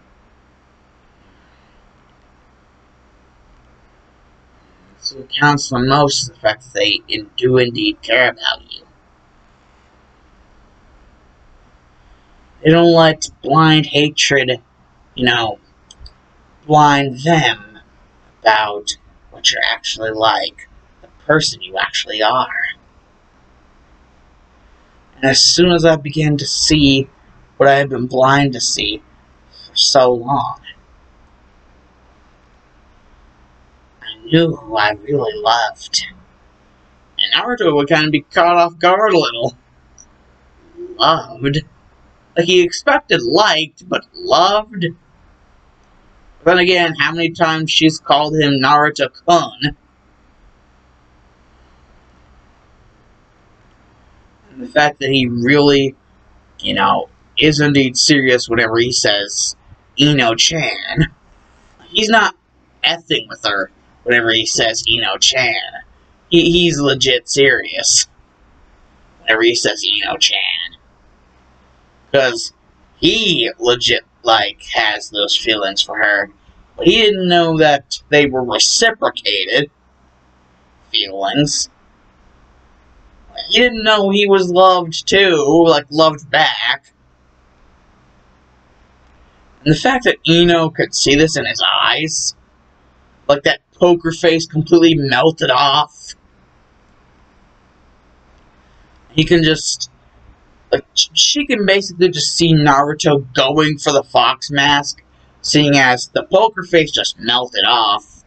So it counts for most is the fact that they do indeed care about you. They don't let blind hatred, blind them about what you're actually like, the person you actually are. And as soon as I began to see what I had been blind to see for so long, I knew who I really loved. And Naruto would kind of be caught off guard a little. Loved? Like he expected liked, but loved? But then again, how many times she's called him Naruto-kun? And the fact that he really, is indeed serious whenever he says Ino-chan. He's not effing with her whenever he says Ino-chan. He's legit serious whenever he says Ino-chan. Because he legit, has those feelings for her. But he didn't know that they were reciprocated feelings. He didn't know he was loved too, loved back. And the fact that Ino could see this in his eyes, that poker face completely melted off. He can just, she can basically just see Naruto going for the fox mask, seeing as the poker face just melted off.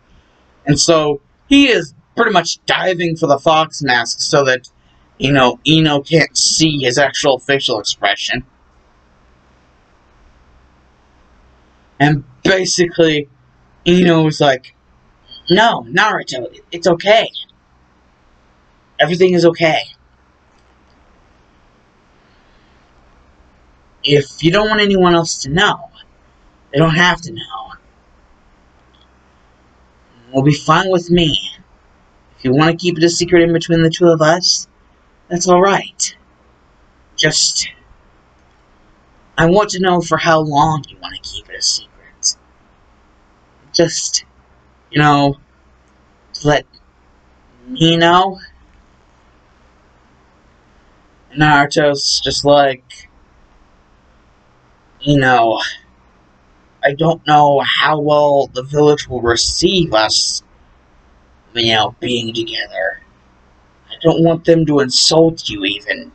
And so, he is pretty much diving for the fox mask so that, Ino can't see his actual facial expression. And basically, Ino's like, no, Naruto, it's okay. Everything is okay. If you don't want anyone else to know, they don't have to know. It'll be fine with me. If you want to keep it a secret in between the two of us, that's alright. Just, I want to know for how long you want to keep it a secret. Just, to let me know. And Naruto's just like, I don't know how well the village will receive us, being together. I don't want them to insult you even.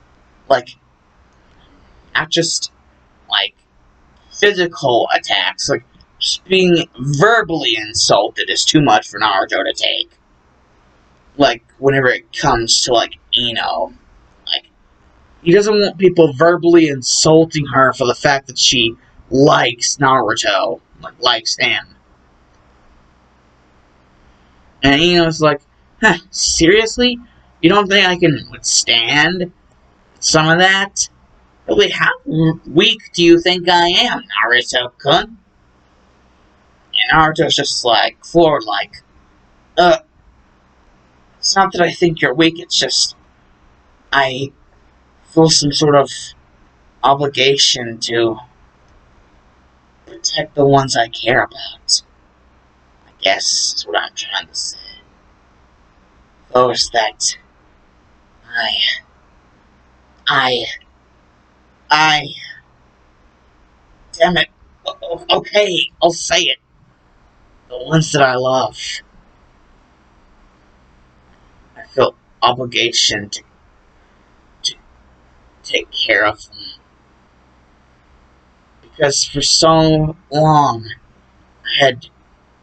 Not just, physical attacks. Just being verbally insulted is too much for Naruto to take. Whenever it comes to, Ino. He doesn't want people verbally insulting her for the fact that she likes Naruto. Likes him. And Ino's like, Seriously? You don't think I can withstand some of that? Really, how weak do you think I am, Naruto-kun? And Naruto's just like, floored, like, uh, it's not that I think you're weak, it's just, I feel some sort of obligation to protect the ones I care about. I guess is what I'm trying to say. Those that I, I, I, damn it. Okay, I'll say it. The ones that I love. I feel obligation to take care of them. Because for so long, I had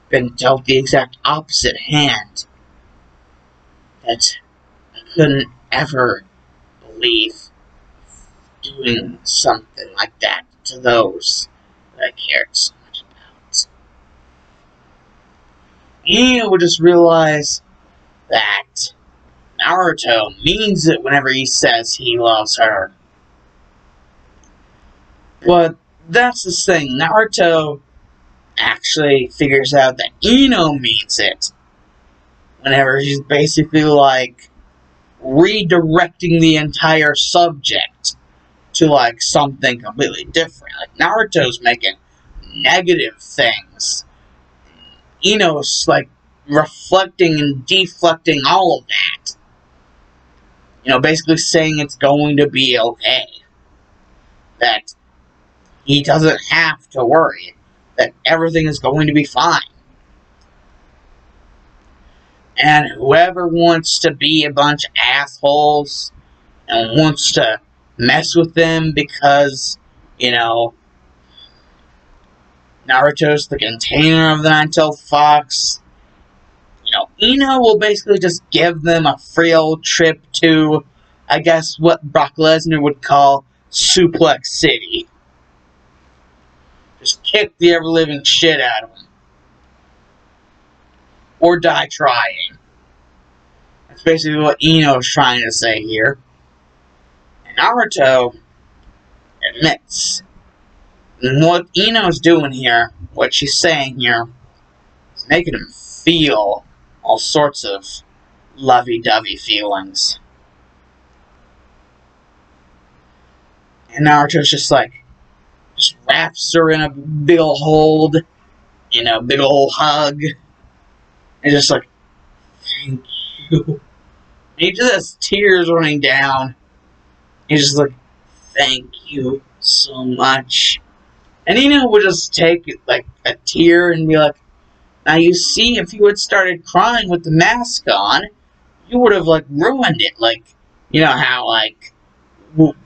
been dealt the exact opposite hand. That I couldn't ever believe doing something like that to those that I cared so much about. You would just realize that Naruto means it whenever he says he loves her. But that's the thing, Naruto actually figures out that Ino means it whenever he's basically like redirecting the entire subject to like something completely different. Like Naruto's making negative things. Ino's like reflecting and deflecting all of that. You know, basically saying it's going to be okay. That he doesn't have to worry. That everything is going to be fine. And whoever wants to be a bunch of assholes and wants to mess with them because, you know, Naruto's the container of the Nine-Tailed Fox, you know, Ino will basically just give them a free old trip to, I guess, what Brock Lesnar would call Suplex City. Just kick the ever-living shit out of them. Or die trying. That's basically what Ino is trying to say here. And Naruto admits what Ino's doing here, what she's saying here, is making him feel all sorts of lovey-dovey feelings. And Naruto's just like, just wraps her in a big ol' hold, you know, big ol' hug, and just like, thank you. And he just has tears running down. He's just like, thank you so much. And Ino would just take like a tear and be like, now you see, if you had started crying with the mask on, you would have like ruined it. Like, you know how like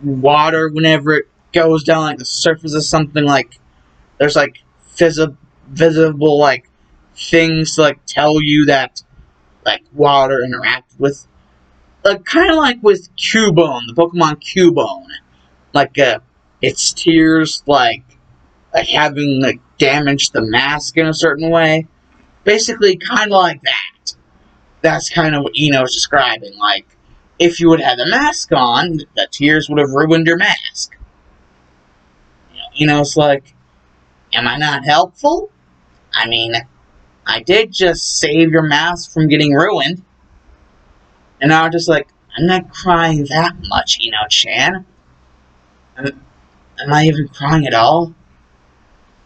water, whenever it goes down like the surface of something, like there's like visible like things to like tell you that like water interacted with, like kind of like with Cubone, the Pokemon Cubone, like its tears like having like damaged the mask in a certain way. Basically, kind of like that. That's kind of what Ino's describing. Like, if you would have the mask on, the tears would have ruined your mask. You know, Ino's like, am I not helpful? I mean, I did just save your mask from getting ruined. And I was just like, I'm not crying that much, Ino-chan. Am I even crying at all?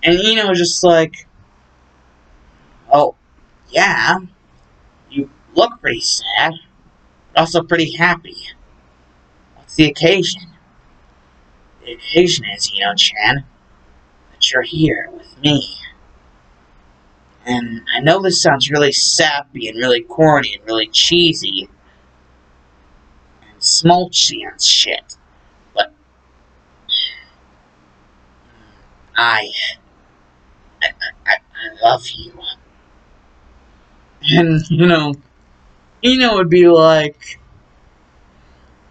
And Ino was just like, oh, yeah, you look pretty sad, but also pretty happy. What's the occasion? The occasion is, Ino-chan, that you're here with me. And I know this sounds really sappy and really corny and really cheesy and smolchy and shit, but I love you. And, Ino would be like,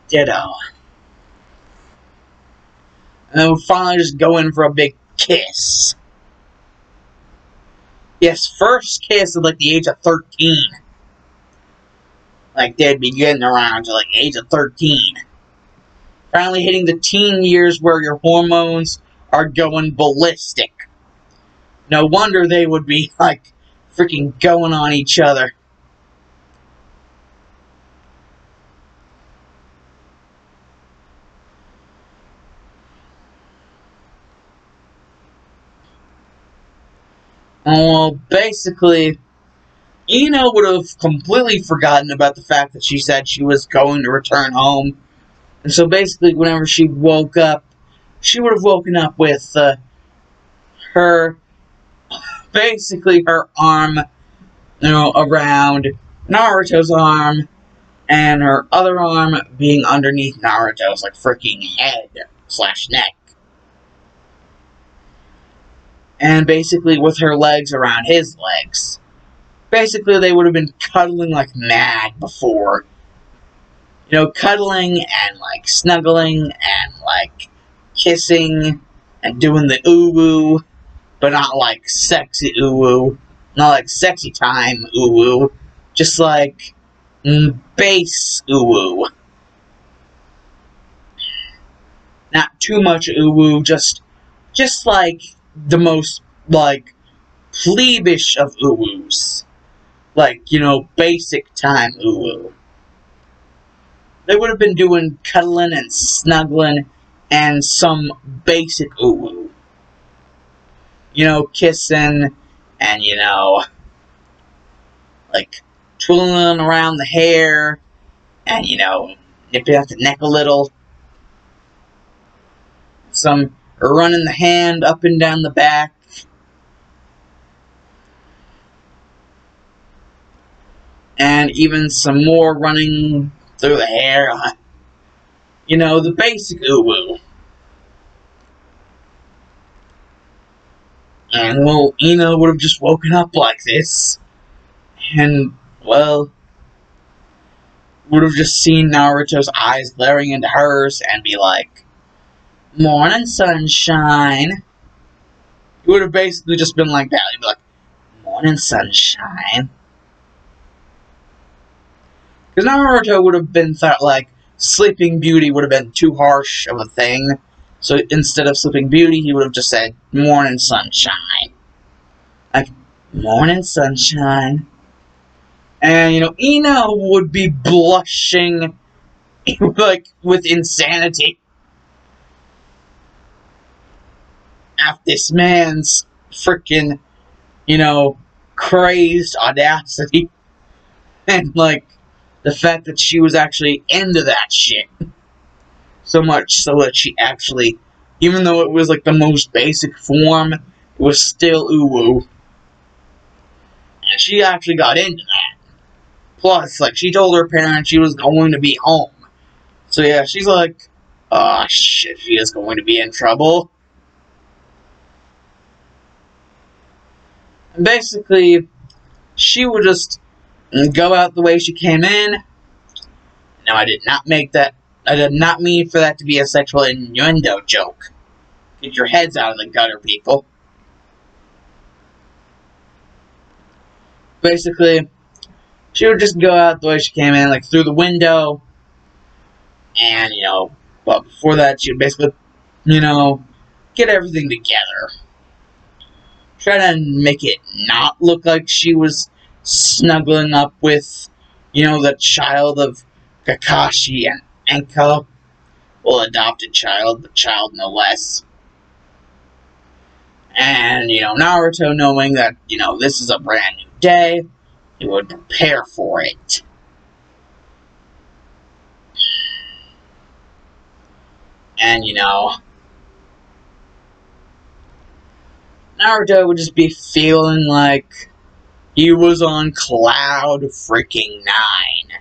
ditto. And then we'd finally just go in for a big kiss. Yes, first kiss at like the age of 13. like they'd be getting around to like age of 13. Finally hitting the teen years where your hormones are going ballistic. No wonder they would be like freaking going on each other. Well, basically, Ino would have completely forgotten about the fact that she said she was going to return home. And so basically, whenever she woke up, she would have woken up with her, basically her arm, around Naruto's arm, and her other arm being underneath Naruto's, like, freaking head slash neck. And basically with her legs around his legs. Basically, they would have been cuddling like mad before. Cuddling and, like, snuggling and, like, kissing and doing the ooh-woo, but not, like, sexy ooh-woo. Not, like, sexy time ooh-woo. Just, like, base ooh-woo. Not too much ooh-woo, just, like, the most, like, plebish of ooh-woos. Like, basic time ooh-woo. They would have been doing cuddling and snuggling and some basic ooh-woo. Kissing and, like, twirling around the hair and, nipping at the neck a little. Some running the hand up and down the back. And even some more running through the hair. The basic ooh-woo. And, well, Ino would have just woken up like this. And, well, would have just seen Naruto's eyes glaring into hers and be like, "Morning, sunshine." He would have basically just been like that. He'd be like, "Morning, sunshine." Because Naruto would have been thought like Sleeping Beauty would have been too harsh of a thing. So instead of Sleeping Beauty, he would have just said, "Morning, sunshine." Like, "Morning, sunshine." And, Ino would be blushing, like, with insanity at this man's freaking, crazed audacity. And, like, the fact that she was actually into that shit. So much so that she actually, even though it was, like, the most basic form, it was still ooh-woo. And she actually got into that. Plus, like, she told her parents she was going to be home. So, yeah, she's like, oh, shit, she is going to be in trouble. And basically, she would just go out the way she came in. Now, I did not mean for that to be a sexual innuendo joke. Get your heads out of the gutter, people. Basically, she would just go out the way she came in, like, through the window. And, but before that, she would basically, get everything together. Try to make it not look like she was snuggling up with, the child of Kakashi and Enko. Well, adopted child, the child no less. And, Naruto knowing that, this is a brand new day, he would prepare for it. And, Naruto would just be feeling like he was on cloud freaking 9.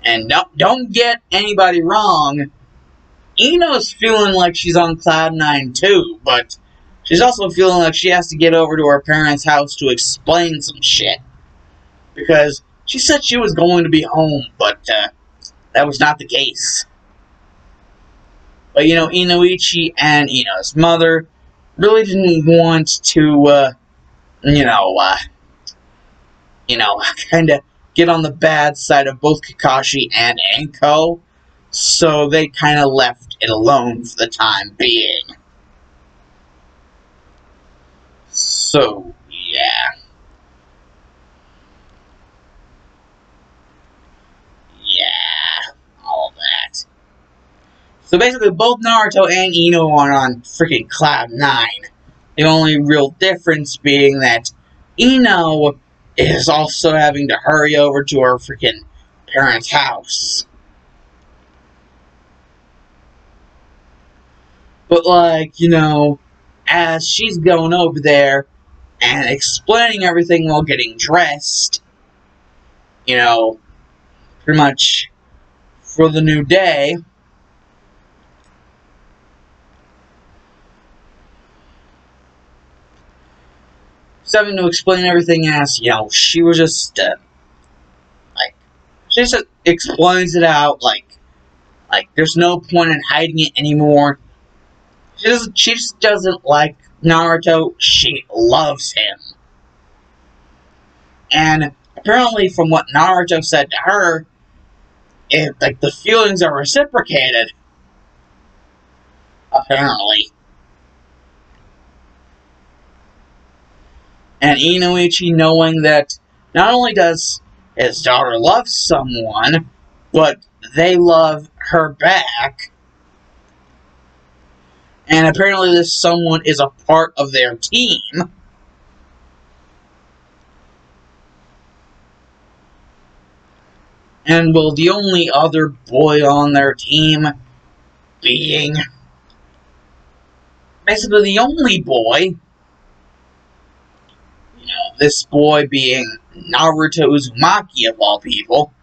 And don't get anybody wrong, Ino's feeling like she's on cloud 9 too, but she's also feeling like she has to get over to her parents' house to explain some shit. Because she said she was going to be home, but that was not the case. But, Inoichi and Ino's mother really didn't want to, kind of get on the bad side of both Kakashi and Anko, so they kind of left it alone for the time being. So, yeah. Yeah, all that. So basically, both Naruto and Ino are on freaking Cloud 9. The only real difference being that Ino is also having to hurry over to her freaking parents' house. But, like, you know, as she's going over there and explaining everything while getting dressed, you know, pretty much for the new day, she's having to explain everything as, you know, she was just, like, she just explains it out, like, there's no point in hiding it anymore. She just doesn't like Naruto. She loves him. And apparently, from what Naruto said to her, like, the feelings are reciprocated. Apparently. And Inoichi, knowing that not only does his daughter love someone, but they love her back. And apparently this someone is a part of their team. And, well, the only other boy on their team being basically the only boy, you know, this boy being Naruto Uzumaki of all people.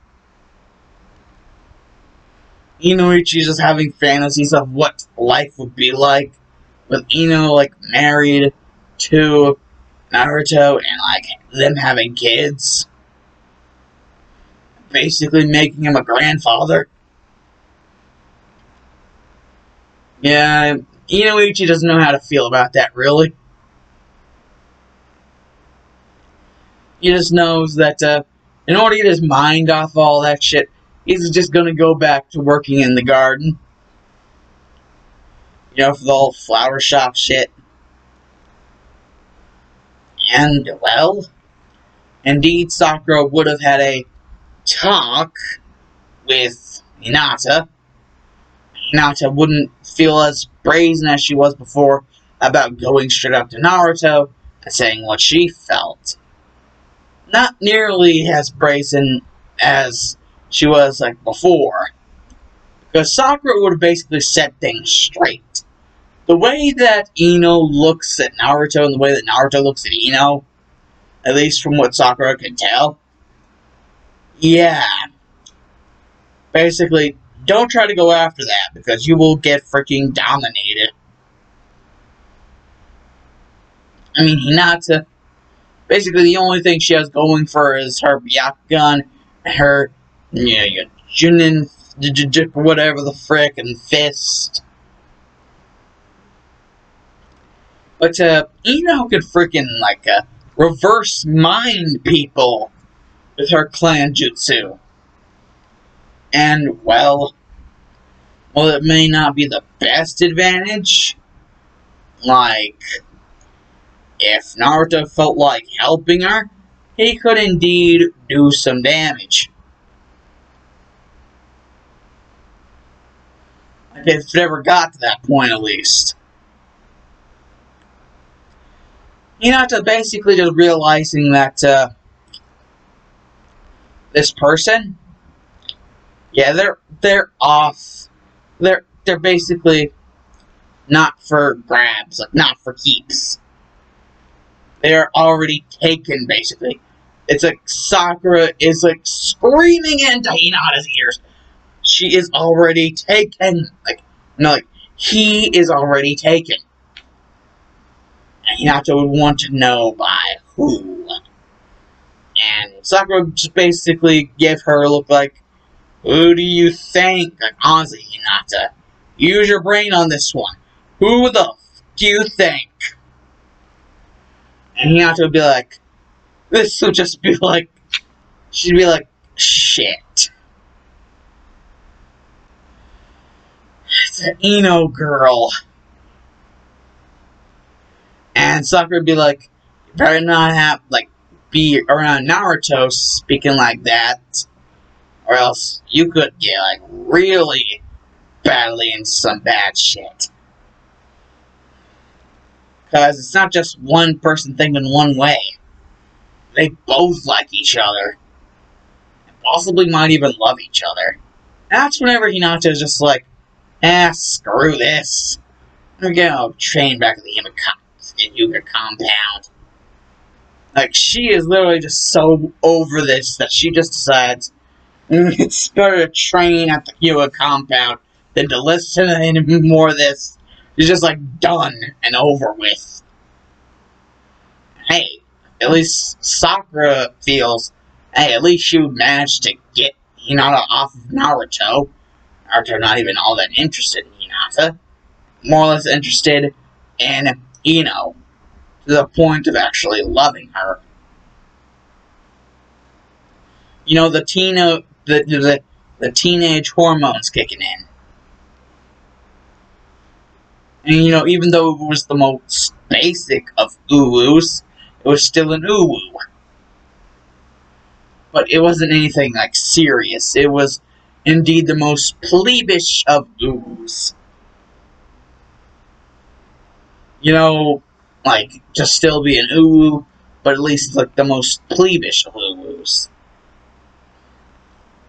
Inoichi's just having fantasies of what life would be like with Ino, like, married to Naruto and, like, them having kids. Basically making him a grandfather. Yeah, Inoichi doesn't know how to feel about that, really. He just knows that in order to get his mind off all that shit, he's just gonna go back to working in the garden. You know, for the whole flower shop shit. And, well, indeed, Sakura would have had a talk with Hinata. Hinata wouldn't feel as brazen as she was before about going straight up to Naruto and saying what she felt. Not nearly as brazen as she was, like, before. Because Sakura would have basically set things straight. The way that Ino looks at Naruto and the way that Naruto looks at Ino, at least from what Sakura could tell, yeah. Basically, don't try to go after that, because you will get freaking dominated. I mean, Hinata, basically the only thing she has going for her is her Byakugan, her, Junin, whatever the frickin' fist. But, Ino could freaking, like, reverse mind people with her clan jutsu. And, well, it may not be the best advantage. Like, if Naruto felt like helping her, he could indeed do some damage. If it ever got to that point, at least. Hinata basically just realizing that, this person, yeah, they're off. They're basically not for grabs, like, not for keeps. They're already taken, basically. It's like Sakura is, like, screaming into Hinata's ears. She is already taken. He is already taken. And Hinata would want to know by who. And Sakura just basically gave her a look like, who do you think? Like, honestly, Hinata, use your brain on this one. Who the f do you think? And Hinata would be like, this would just be like, she'd be like, shit. It's an Ino girl. And Sakura would be like, you better not have, like, be around Naruto speaking like that, or else you could get, like, really badly into some bad shit. Because it's not just one person thinking one way. They both like each other. And possibly might even love each other. That's whenever Hinata's just like, screw this. I'm gonna train back at the Yuga compound. Like, she is literally just so over this that she just decides it's better to train at the Yuga compound than to listen to any more of this. She's just like done and over with. Hey, at least Sakura feels, hey, at least you managed to get Hinata off of Naruto. Naruto not even all that interested in Hinata. More or less interested in Ino. To the point of actually loving her. You know, the teenage hormones kicking in. And you know, even though it was the most basic of uwus, it was still an uwu. But it wasn't anything like serious. It was indeed the most plebish of uwus. You know, like, just still be an uwu, but at least like the most plebish of uwus.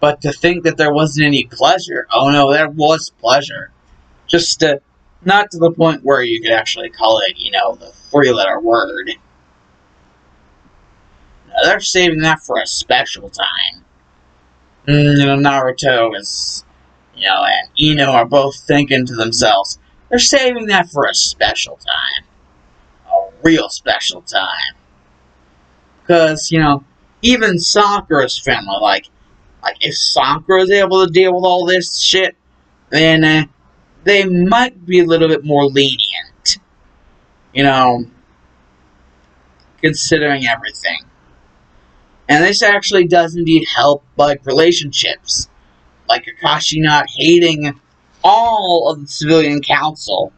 But to think that there wasn't any pleasure, oh no, there was pleasure. Just not to the point where you could actually call it, you know, the 3-letter word. No, they're saving that for a special time. You know, Naruto is, you know, and Ino are both thinking to themselves, they're saving that for a special time. A real special time. Because, you know, even Sakura's family, like if Sakura is able to deal with all this shit, then they might be a little bit more lenient. You know, considering everything. And this actually does indeed help, like, relationships. Like Kakashi not hating all of the civilian council.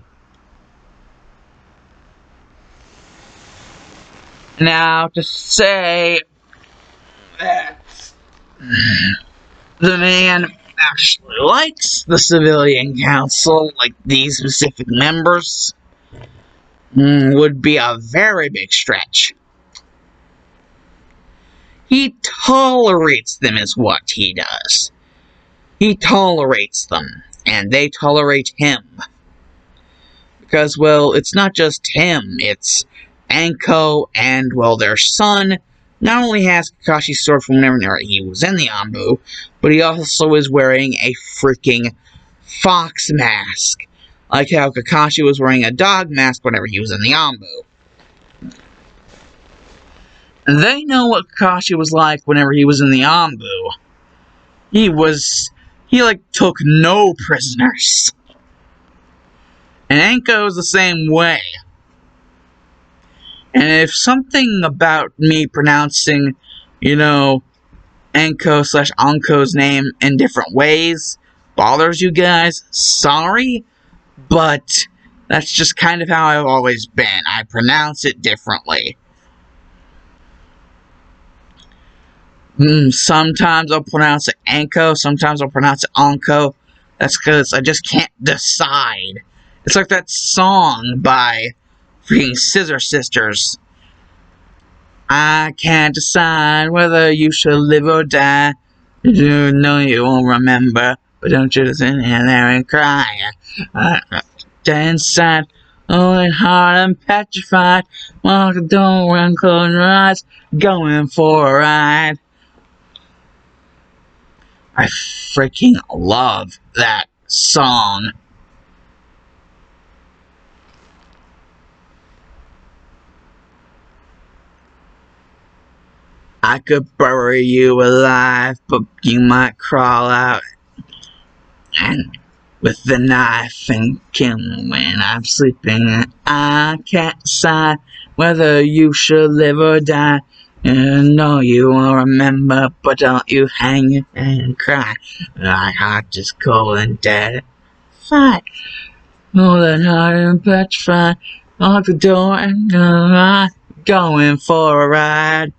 Now, to say that the man actually likes the civilian council, like these specific members, would be a very big stretch. He tolerates them is what he does. He tolerates them, and they tolerate him. Because, well, it's not just him, it's Anko and, well, their son not only has Kakashi's sword from whenever he was in the Anbu, but he also is wearing a freaking fox mask. Like how Kakashi was wearing a dog mask whenever he was in the Anbu. They know what Kakashi was like whenever he was in the Anbu. He took no prisoners. And Anko's the same way. And if something about me pronouncing, you know, Anko/Anko's name in different ways bothers you guys, sorry, but that's just kind of how I've always been. I pronounce it differently. Sometimes I'll pronounce it Anko, sometimes I'll pronounce it Anko. That's because I just can't decide. It's like that song by freaking Scissor Sisters. I can't decide whether you should live or die. You know you won't remember, but don't you sit in there and cry. Inside, only hard and petrified. Walk the door and close your eyes. Going for a ride. I freaking love that song. I could bury you alive, but you might crawl out and with the knife and kill me when I'm sleeping. I can't decide whether you should live or die. And no, you will remember, but don't you hang and cry. My heart is cold and dead. Fine. More than hard and petrified. Lock the door and I'm going for a ride.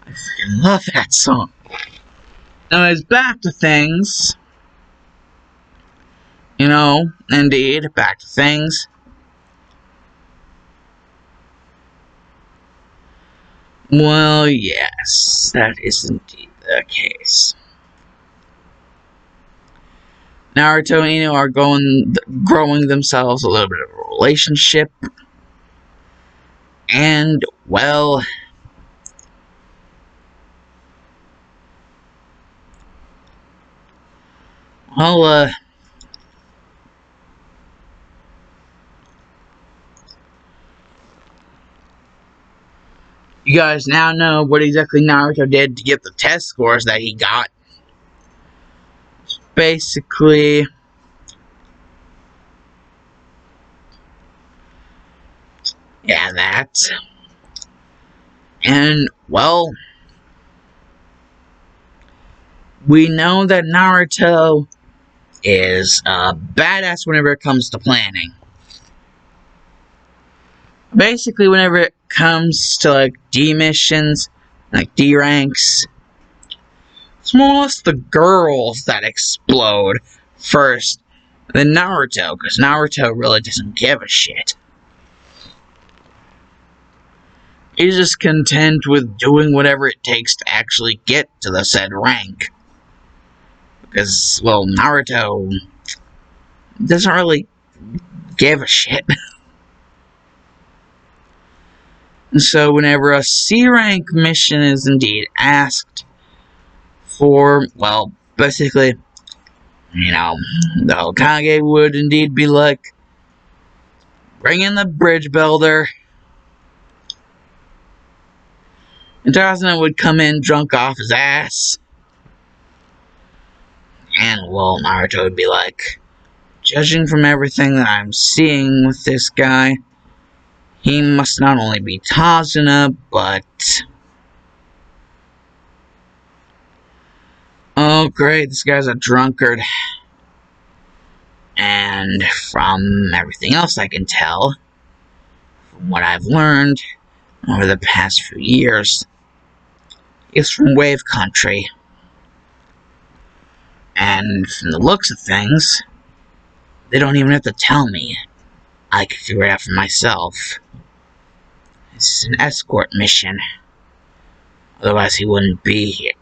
I freaking love that song. Anyways, back to things. Indeed, back to things. Well, yes, that is indeed the case. Naruto and Ino are growing themselves a little bit of a relationship. And, well, you guys now know what exactly Naruto did to get the test scores that he got. Basically, yeah, that. And, well, we know that Naruto is a badass whenever it comes to planning. Basically, whenever it comes to, like, D missions, like D ranks, it's more or less the girls that explode first than Naruto, because Naruto really doesn't give a shit. He's just content with doing whatever it takes to actually get to the said rank. Because, well, Naruto doesn't really give a shit. So whenever a C rank mission is indeed asked for, well, basically, the Hokage would indeed be like, bring in the bridge builder. And Tarzan would come in drunk off his ass. And, well, Naruto would be like, judging from everything that I'm seeing with this guy, he must not only be Tazuna, but... oh, great, this guy's a drunkard. And from everything else I can tell, from what I've learned over the past few years, he's from Wave Country. And from the looks of things, they don't even have to tell me. I can figure it out for myself. This is an escort mission. Otherwise he wouldn't be here.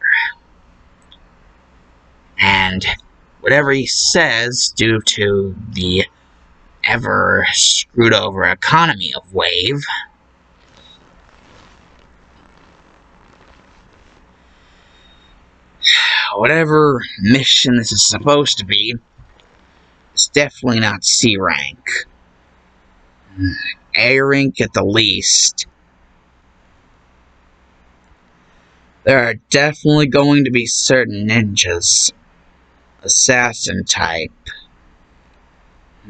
And whatever he says, due to the ever screwed over economy of Wave, whatever mission this is supposed to be, it's definitely not C rank. A rank at the least. There are definitely going to be certain ninjas, assassin type,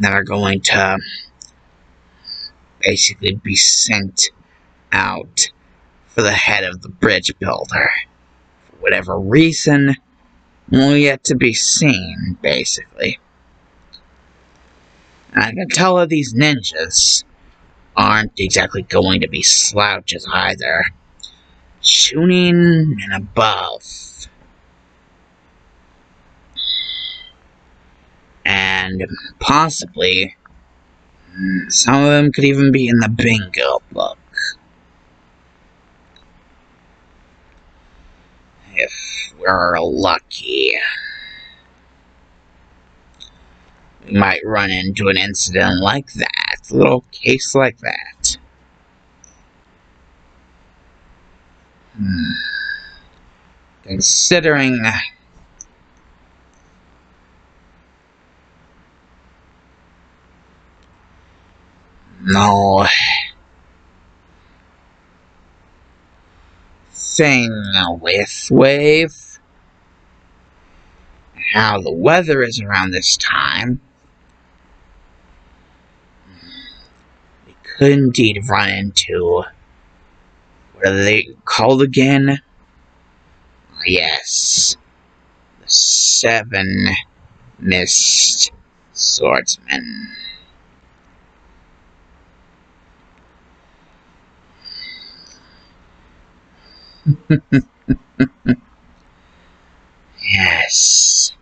that are going to basically be sent out for the head of the bridge builder. For whatever reason, will yet to be seen, basically. And I can tell that these ninjas aren't exactly going to be slouches either. Chunin and above. And possibly, some of them could even be in the bingo book. If we're lucky. We might run into an incident like that. A little case like that. Considering no thing with Wave, how the weather is around this time, we could indeed run into What are they called again? Yes. The 7 Mist Swordsmen. Yes.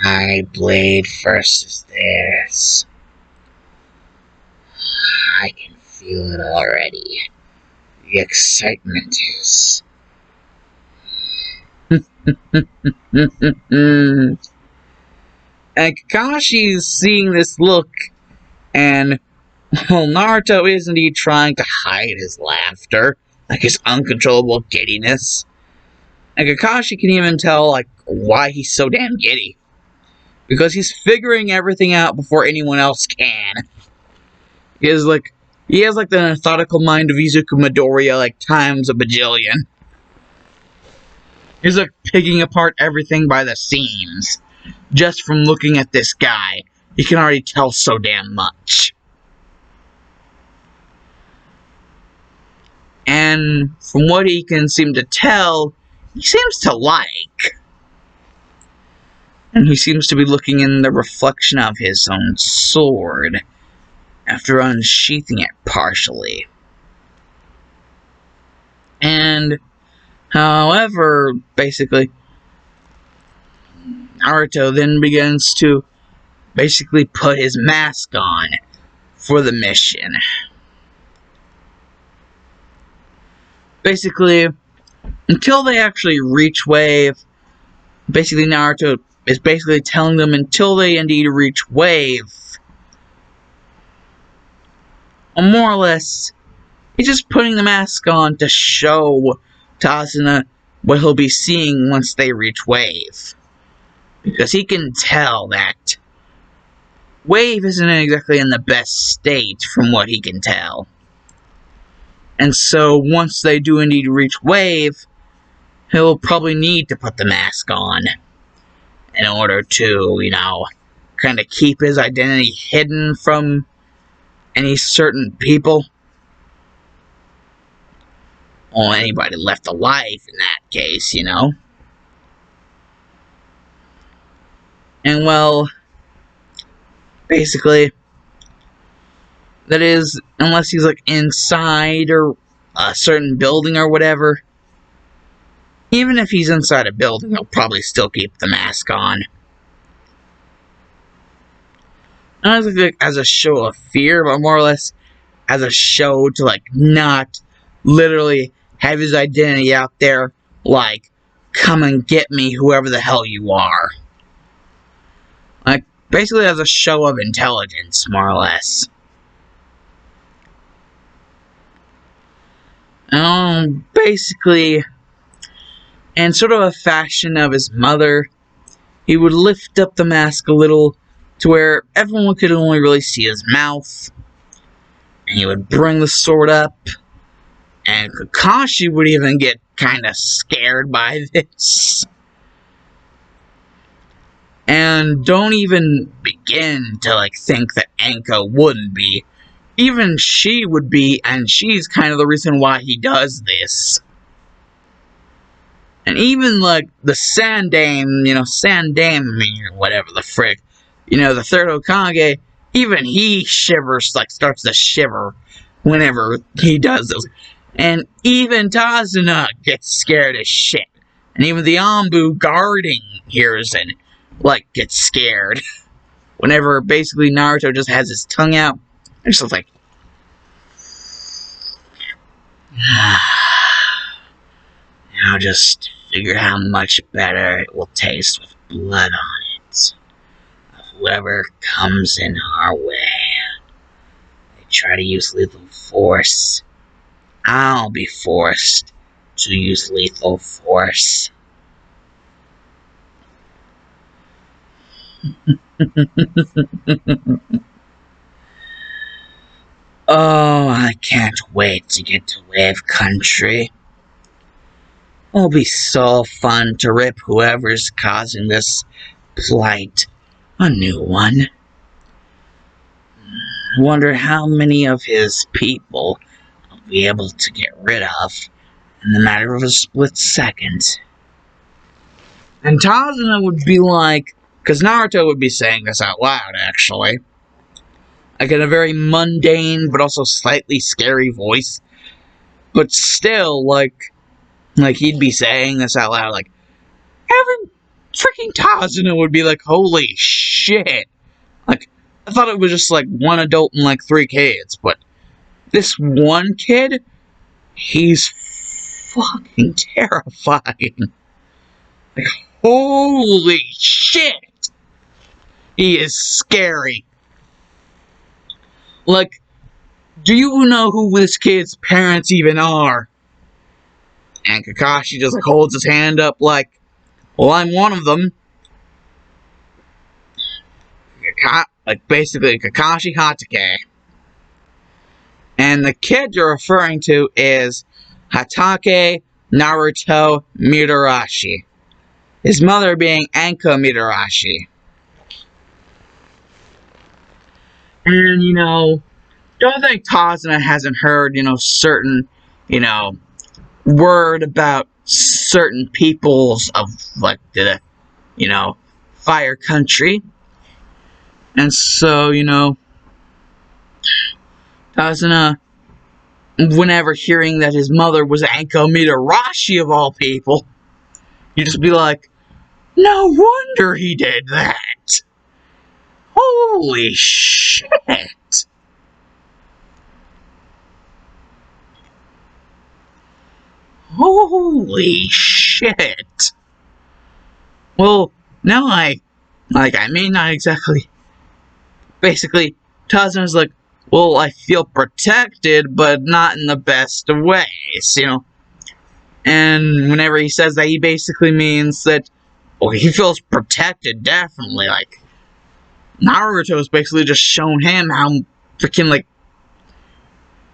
My blade versus theirs. I can feel it already. The excitement is. And Kakashi is seeing this look, and well, Naruto is indeed trying to hide his laughter, like his uncontrollable giddiness. And Kakashi can even tell, like, why he's so damn giddy. Because he's figuring everything out before anyone else can. He has like the methodical mind of Izuku Midoriya, like times a bajillion. He's like picking apart everything by the seams. Just from looking at this guy, he can already tell so damn much. And from what he can seem to tell, he seems to like. And he seems to be looking in the reflection of his own sword after unsheathing it partially. And, however, basically, Naruto then begins to basically put his mask on for the mission. Basically, until they actually reach Wave, basically Naruto is basically telling them until they indeed reach Wave, or more or less, he's just putting the mask on to show to Asuna what he'll be seeing once they reach Wave. Because he can tell that Wave isn't exactly in the best state from what he can tell. And so once they do indeed reach Wave, he'll probably need to put the mask on in order to, kind of keep his identity hidden from any certain people. Or anybody left alive in that case, And well, basically, that is, unless he's like inside or a certain building or whatever, even if he's inside a building, he'll probably still keep the mask on. Not as a show of fear, but more or less as a show to like not literally have his identity out there, like, come and get me, whoever the hell you are. Like, basically as a show of intelligence, more or less. Basically, in sort of a fashion of his mother, he would lift up the mask a little to where everyone could only really see his mouth. And he would bring the sword up, and Kakashi would even get kind of scared by this. And don't even begin to like think that Anko wouldn't be. Even she would be, and she's kind of the reason why he does this. And even like the Sandame, or whatever the frick, the third Hokage, even he shivers, like starts to shiver whenever he does this. And even Tazuna gets scared as shit. And even the Anbu guarding hears and, gets scared. Whenever basically Naruto just has his tongue out. It's just like... Now just figure how much better it will taste with blood on it. Of whoever comes in our way. They try to use lethal force. I'll be forced to use lethal force. Oh, I can't wait to get to Wave Country. It'll be so fun to rip whoever's causing this plight a new one. I wonder how many of his people I'll be able to get rid of in the matter of a split second. And Tazuna would be like, because Naruto would be saying this out loud, actually. Like in a very mundane, but also slightly scary voice. But still, like he'd be saying this out loud, like, every freaking Tazuna would be like, holy shit. Like, I thought it was just like one adult and like 3 kids, but this one kid, he's fucking terrifying. Like, holy shit! He is scary. Like, do you know who this kid's parents even are? And Kakashi just like holds his hand up like, well, I'm one of them. Like, basically, Kakashi Hatake. And the kid you're referring to is Hatake Naruto Mitarashi. His mother being Anko Mitarashi. And, don't think Tazuna hasn't heard, certain, word about certain peoples of, like, the, Fire Country. And so, Tazuna, whenever hearing that his mother was Anko Mitarashi of all people, you just be like, no wonder he did that. Holy shit. Holy shit. Well, now I may not exactly. Basically, Tazuna's like, well, I feel protected, but not in the best of ways, And whenever he says that, he basically means that, well, he feels protected, definitely. Like, Naruto's basically just shown him how freaking, like,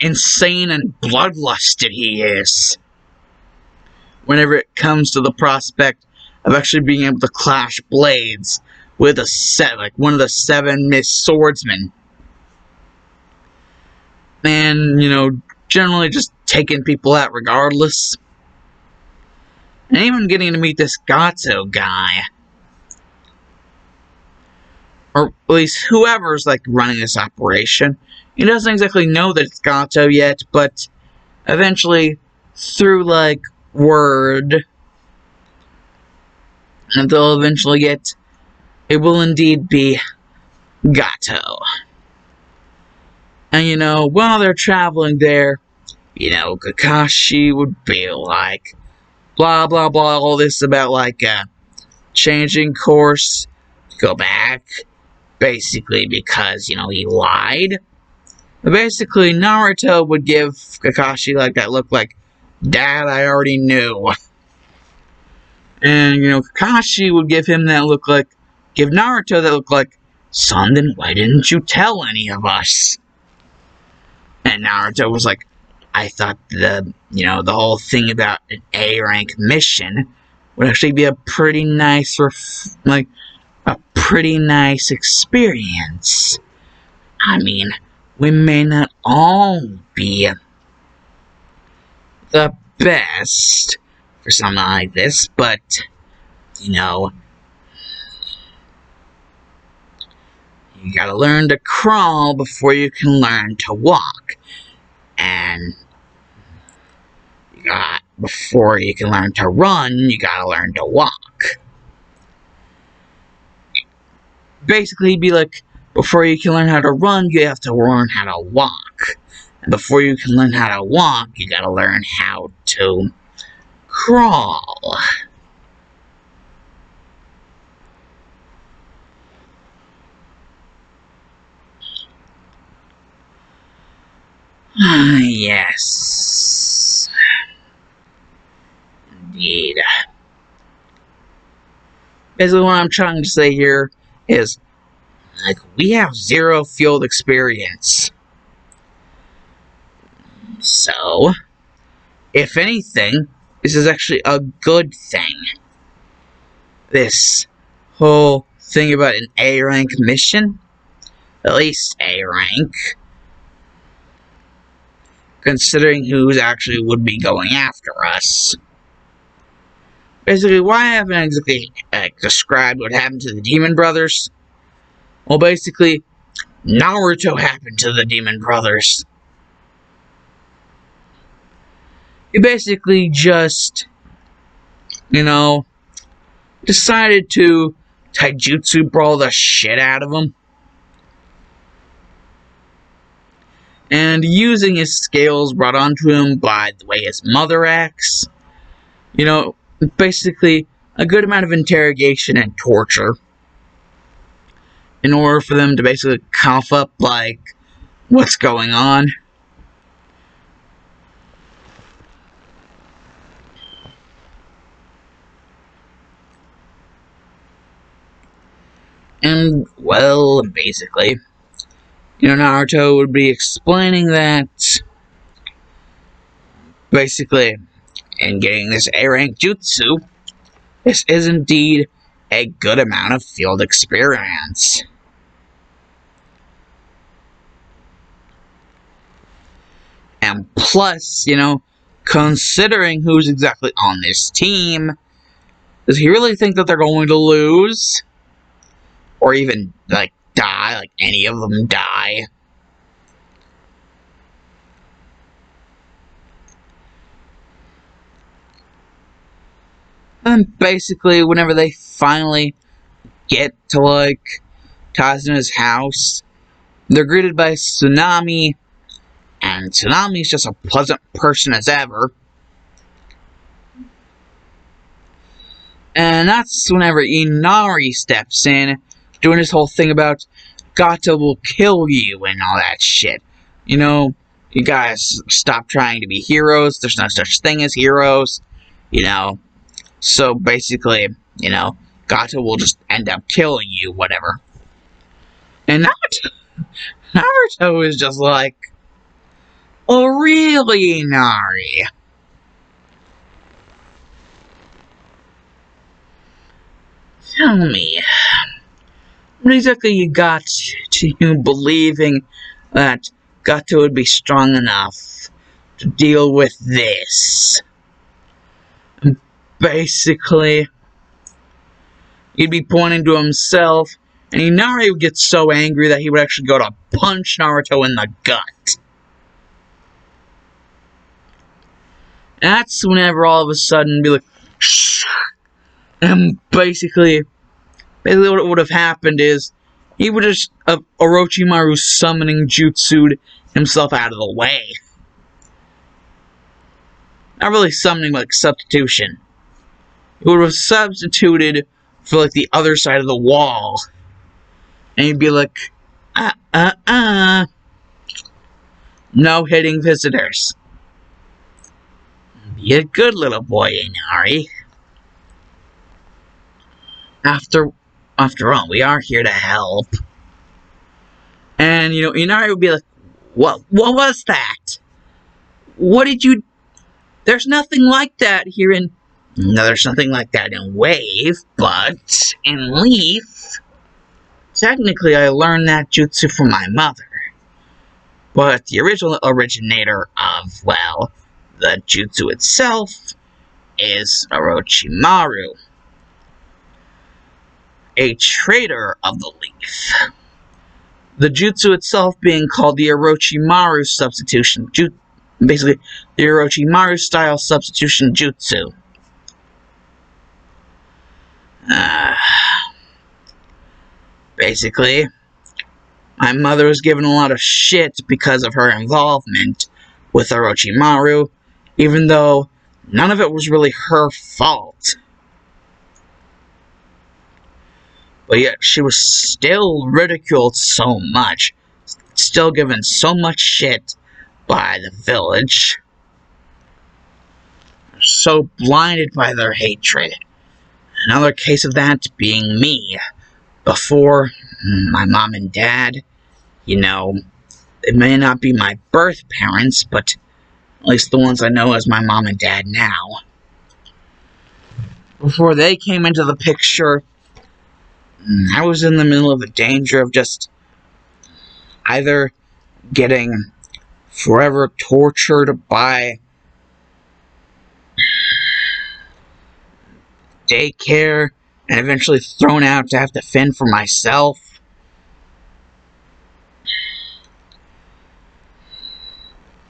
insane and bloodlusted he is. Whenever it comes to the prospect of actually being able to clash blades with one of the 7 Mist Swordsmen. And, generally just taking people out regardless. And even getting to meet this Gato guy. Or at least whoever's, like, running this operation. He doesn't exactly know that it's Gato yet, but eventually, through, like, word, and they'll eventually get, it will indeed be Gato. And, while they're traveling there, Kakashi would be like, blah, blah, blah, all this about, like, changing course, go back, basically because, he lied. But basically, Naruto would give Kakashi, like, that look like, Dad, I already knew. And, Kakashi would give Naruto that look like, son, then why didn't you tell any of us? And Naruto was like, I thought the whole thing about an A rank mission would actually be a pretty nice, a pretty nice experience. I mean, we may not all be the best for something like this, but, you gotta learn to crawl before you can learn to walk. And before you can learn to run, you gotta learn to walk. Basically, he'd be like, before you can learn how to run, you have to learn how to walk. And before you can learn how to walk, you gotta learn how to crawl. Yes. Indeed. Basically, what I'm trying to say here is, like, we have 0 field experience. So, if anything, this is actually a good thing. This whole thing about an A rank mission, at least A rank, considering who's actually would be going after us. Basically, why I haven't exactly described what happened to the Demon Brothers? Well, basically, Naruto happened to the Demon Brothers. He basically just, decided to taijutsu brawl the shit out of them. And using his skills brought onto him by the way his mother acts, basically a good amount of interrogation and torture in order for them to basically cough up, what's going on. And, well, basically, Naruto would be explaining that, basically, in getting this A-rank jutsu, this is indeed a good amount of field experience. And plus, considering who's exactly on this team, does he really think that they're going to lose? Or even, die, any of them die? And basically, whenever they finally get to, Kazuna's house, they're greeted by Tsunami, and Tsunami's just a pleasant person as ever. And that's whenever Inari steps in, doing his whole thing about Gato will kill you and all that shit. You guys stop trying to be heroes. There's no such thing as heroes. So basically, Gato will just end up killing you, whatever. And Naruto is just like, oh really, Inari? Tell me, what exactly you got to you believing that Gato would be strong enough to deal with this? Basically, he'd be pointing to himself, and Inari would get so angry that he would actually go to punch Naruto in the gut. That's whenever all of a sudden be like, shh. And basically what would have happened is he would just Orochimaru summoning jutsu'd himself out of the way. Not really summoning, substitution. He would have substituted for, the other side of the wall. And he'd be like, no hitting visitors. Be a good little boy, Inari. After all, we are here to help. And, Inari would be like, what was that? What did you... There's nothing like that here in... No, there's nothing like that in Wave, but in Leaf, technically I learned that jutsu from my mother. But the original originator of, the jutsu itself is Orochimaru, a traitor of the Leaf. The jutsu itself being called the Orochimaru substitution basically, the Orochimaru style substitution jutsu. Basically, my mother was given a lot of shit because of her involvement with Orochimaru, even though none of it was really her fault. But yet, she was still ridiculed so much, still given so much shit by the village. So blinded by their hatred. Another case of that being me. Before my mom and dad, it may not be my birth parents, but at least the ones I know as my mom and dad now. Before they came into the picture, I was in the middle of the danger of just either getting forever tortured by daycare, and eventually thrown out to have to fend for myself.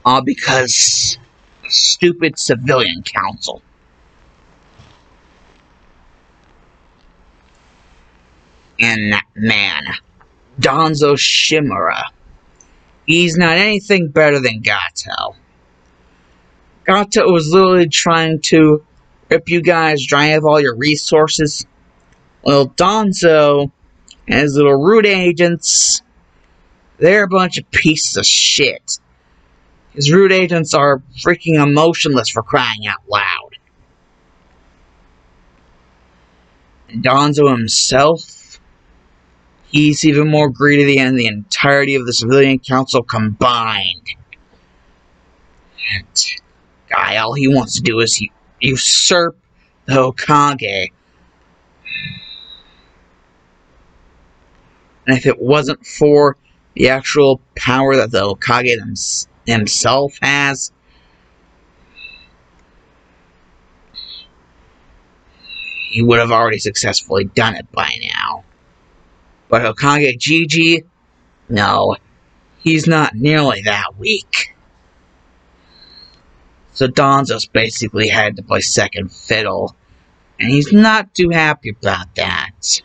All because the stupid civilian council. And that man, Danzo Shimura, he's not anything better than Gato. Gato was literally trying to rip you guys dry of all your resources. Well, Danzo and his little root agents, they're a bunch of pieces of shit. His root agents are freaking emotionless, for crying out loud. And Danzo himself, he's even more greedy than the entirety of the civilian council combined. And guy, all he wants to do is usurp the Hokage. And if it wasn't for the actual power that the Hokage himself has, he would have already successfully done it by now. But Hokage Gigi, no, he's not nearly that weak. So Danzo's basically had to play second fiddle, and he's not too happy about that.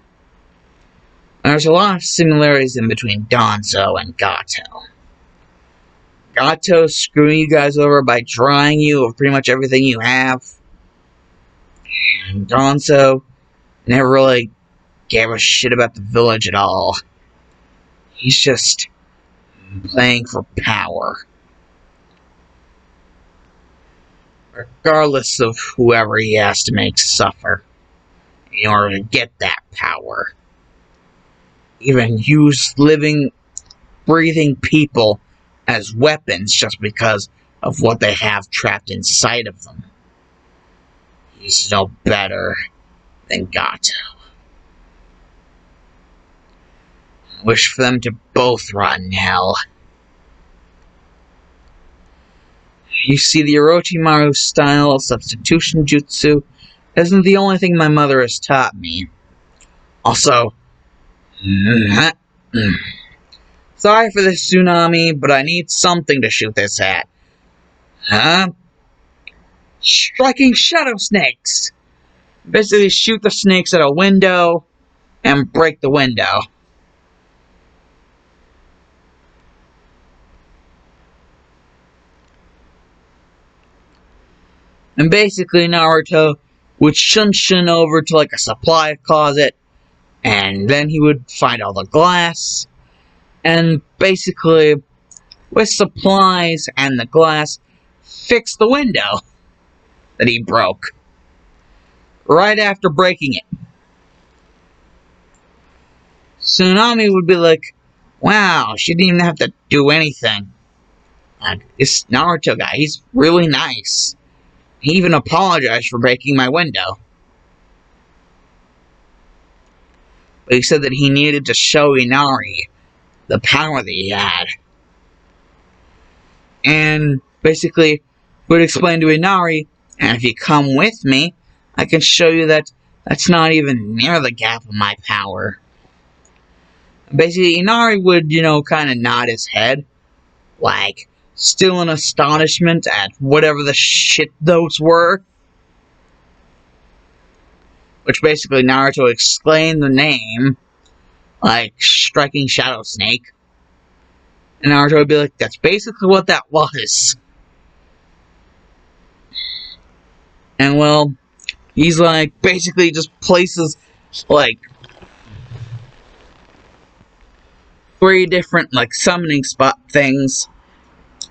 There's a lot of similarities in between Danzo and Gato. Gato's screwing you guys over by drying you of pretty much everything you have. And Danzo never really gave a shit about the village at all. He's just playing for power. Regardless of whoever he has to make suffer in order to get that power. Even use living, breathing people as weapons just because of what they have trapped inside of them. He's no better than Gato. I wish for them to both rot in hell. You see, the Orochimaru style of substitution jutsu isn't the only thing my mother has taught me. Also, sorry for this tsunami, but I need something to shoot this at. Striking shadow snakes! Basically, shoot the snakes at a window and break the window. And basically, Naruto would shunshin over to like a supply closet, and then he would find all the glass, and basically, with supplies and the glass, fix the window that he broke right after breaking it. Tsunami would be like, wow, she didn't even have to do anything. This Naruto guy, he's really nice. He even apologized for breaking my window. But he said that he needed to show Inari the power that he had. And basically would explain to Inari, and if you come with me, I can show you that that's not even near the gap of my power. Basically, Inari would, kind of nod his head, like, still in astonishment at whatever the shit those were. Which basically Naruto explained the name, like striking shadow snake. And Naruto would be like, that's basically what that was. And well, he's like, basically just places like 3 different like summoning spot things.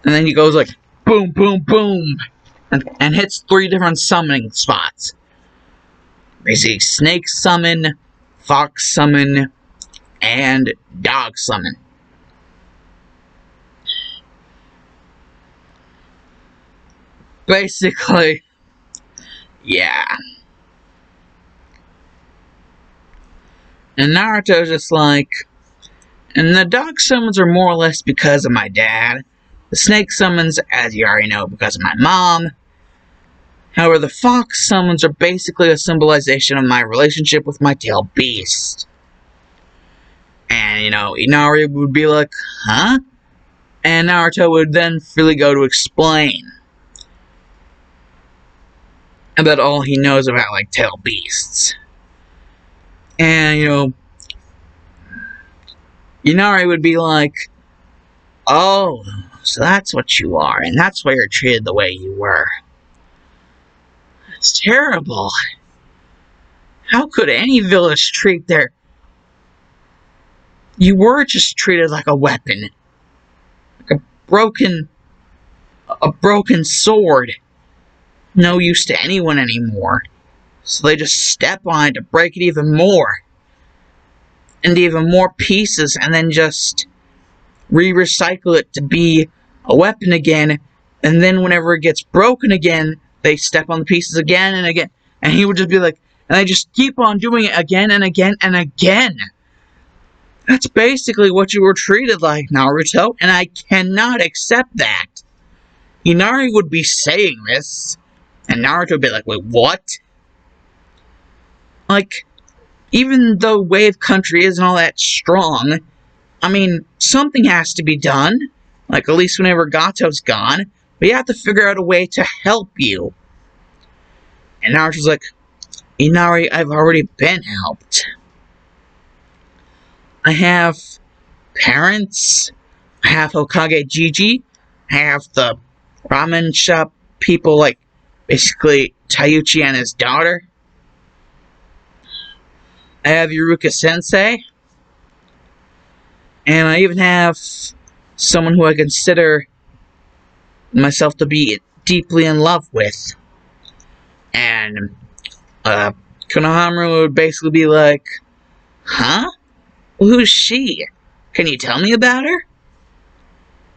And then he goes like, boom, boom, boom. And hits 3 different summoning spots. Basically, snake summon, fox summon, and dog summon. Basically, yeah. And Naruto's just like, and the dog summons are more or less because of my dad. The snake summons, as you already know, because of my mom. However, the fox summons are basically a symbolization of my relationship with my tailed beast. And, Inari would be like, huh? And Naruto would then freely go to explain about all he knows about, tailed beasts. And, Inari would be like, oh, so that's what you are, and that's why you're treated the way you were. It's terrible. How could any village treat their... You were just treated like a weapon. Like a broken sword. No use to anyone anymore. So they just step on it to break it even more. Into even more pieces, and then just recycle it to be a weapon again. And then whenever it gets broken again, they step on the pieces again and again. And he would just be like, and they just keep on doing it again and again and again. That's basically what you were treated like, Naruto, and I cannot accept that. Inari would be saying this, and Naruto would be like, wait, what? Even though Wave Country isn't all that strong, something has to be done. At least whenever Gato's gone. But you have to figure out a way to help you. And Naruto's like, Inari, I've already been helped. I have parents. I have Hokage Gigi. I have the ramen shop people, basically Taiuchi and his daughter. I have Yuruka Sensei. And I even have someone who I consider myself to be deeply in love with. And Konohamaru would basically be like, huh? Well, who's she? Can you tell me about her?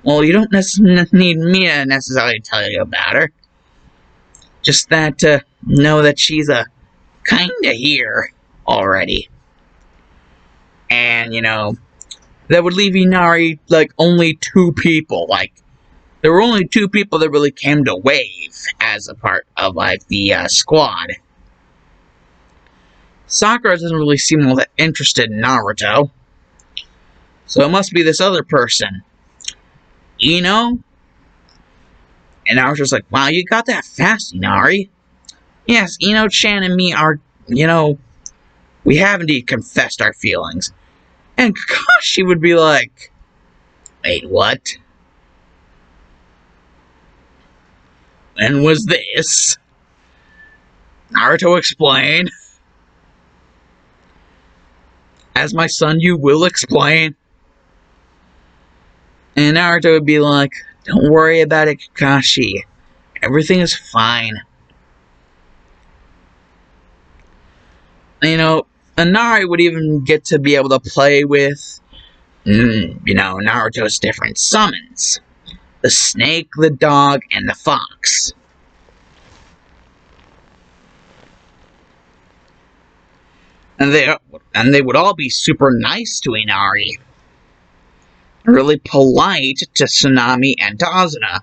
Well, you don't need me to necessarily tell you about her. Just that to know that she's kinda here already. And, that would leave Inari, only 2 people. There were only 2 people that really came to Wave as a part of, the squad. Sakura doesn't really seem all that interested in Naruto. So it must be this other person. Ino? And Naruto's like, wow, you got that fast, Inari. Yes, Ino-chan and me are, we have indeed confessed our feelings. And Kakashi would be like, wait, what? When was this? Naruto explain. As my son, you will explain. And Naruto would be like, don't worry about it, Kakashi. Everything is fine. Inari would even get to be able to play with, Naruto's different summons. The snake, the dog, and the fox. And they would all be super nice to Inari. Really polite to Tsunami and to Asuna.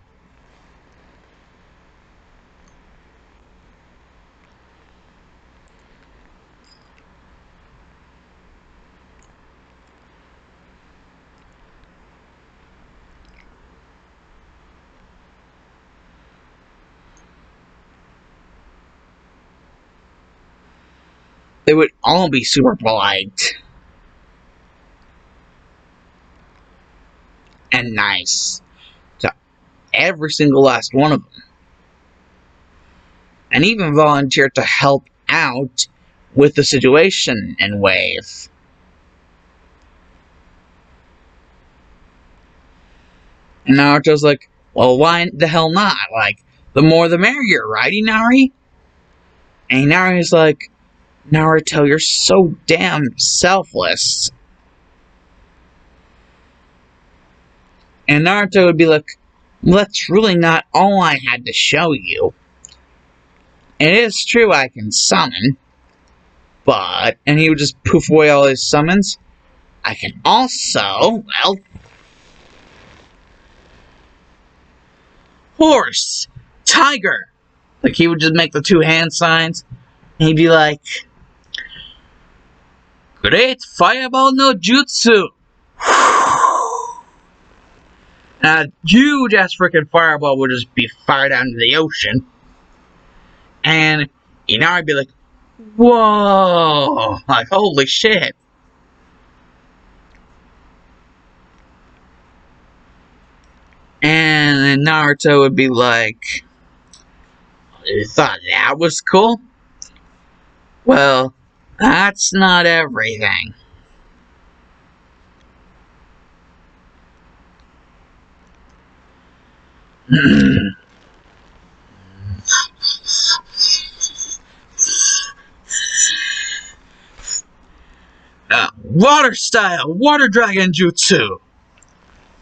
They would all be super polite. And nice. To every single last one of them. And even volunteered to help out with the situation in Wave. And Naruto's like, well, why the hell not? The more the merrier, right, Inari? And Inari's like, Naruto, you're so damn selfless. And Naruto would be like, well, that's really not all I had to show you. It is true I can summon, but... And he would just poof away all his summons. I can also, well... horse, tiger. Like, he would just make the two hand signs. And he'd be like, great fireball no jutsu. And a huge ass freaking fireball would just be fired out into the ocean. And Inari'd be like, whoa, like, holy shit. And then Naruto would be like, you thought that was cool? Well, that's not everything. Water style, water dragon jutsu.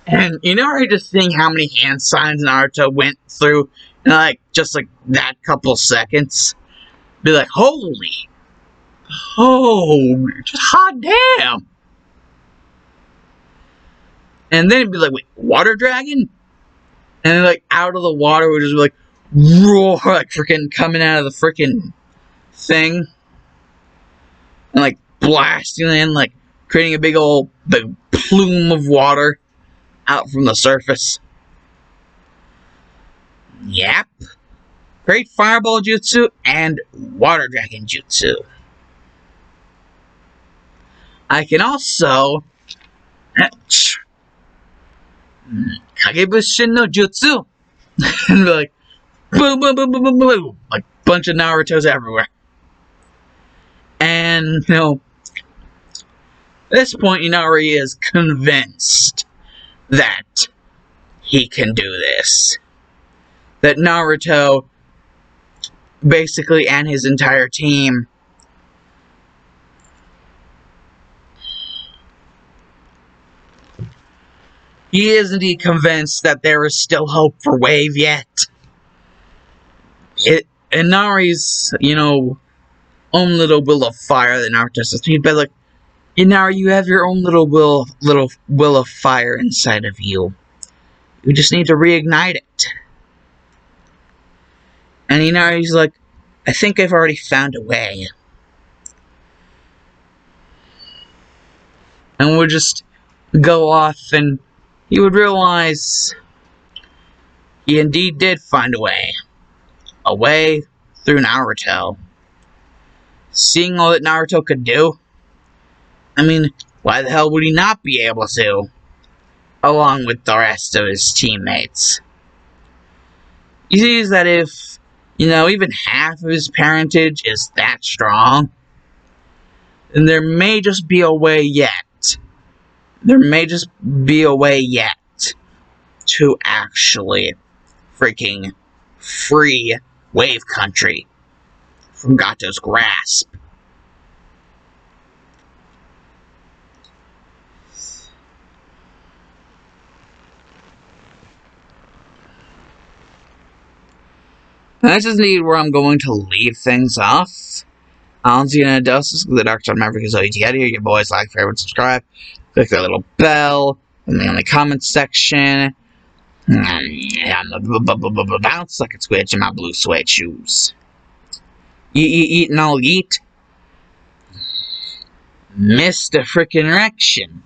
And you know, already just seeing how many hand signs Naruto went through in just that couple seconds. Be like, holy, just hot damn. And then it'd be like, wait, water dragon? And then out of the water would just be roar, freaking coming out of the freaking thing. And blasting in, creating a big plume of water out from the surface. Yep. Great fireball jutsu and water dragon jutsu. I can also Kagebushin no jutsu. And be like, boom, boom, boom, boom, boom, boom. Like, bunch of Narutos everywhere. And, at this point, Inari is convinced that he can do this. That Naruto, basically, and his entire team, he is indeed convinced that there is still hope for Wave yet. Inari's, own little will of fire that Naruto says. He'd be like, Inari, you have your own little will of fire inside of you. You just need to reignite it. And Inari's like, I think I've already found a way. And we'll just go off, and he would realize he indeed did find a way. A way through Naruto. Seeing all that Naruto could do, I mean, why the hell would he not be able to? Along with the rest of his teammates. He sees that if, even half of his parentage is that strong, then there may just be a way yet. There may just be a way yet to actually freaking free Wave Country from Gato's grasp. That's just indeed where I'm going to leave things off. I'll see you in a doses. The Dark Side Maverick is all you get here. Your boys like, favorite, subscribe. Click that little bell in the comment section. Bounce like a switch in my blue suede shoes. Eat and I'll eat. Missed a frickin' erection.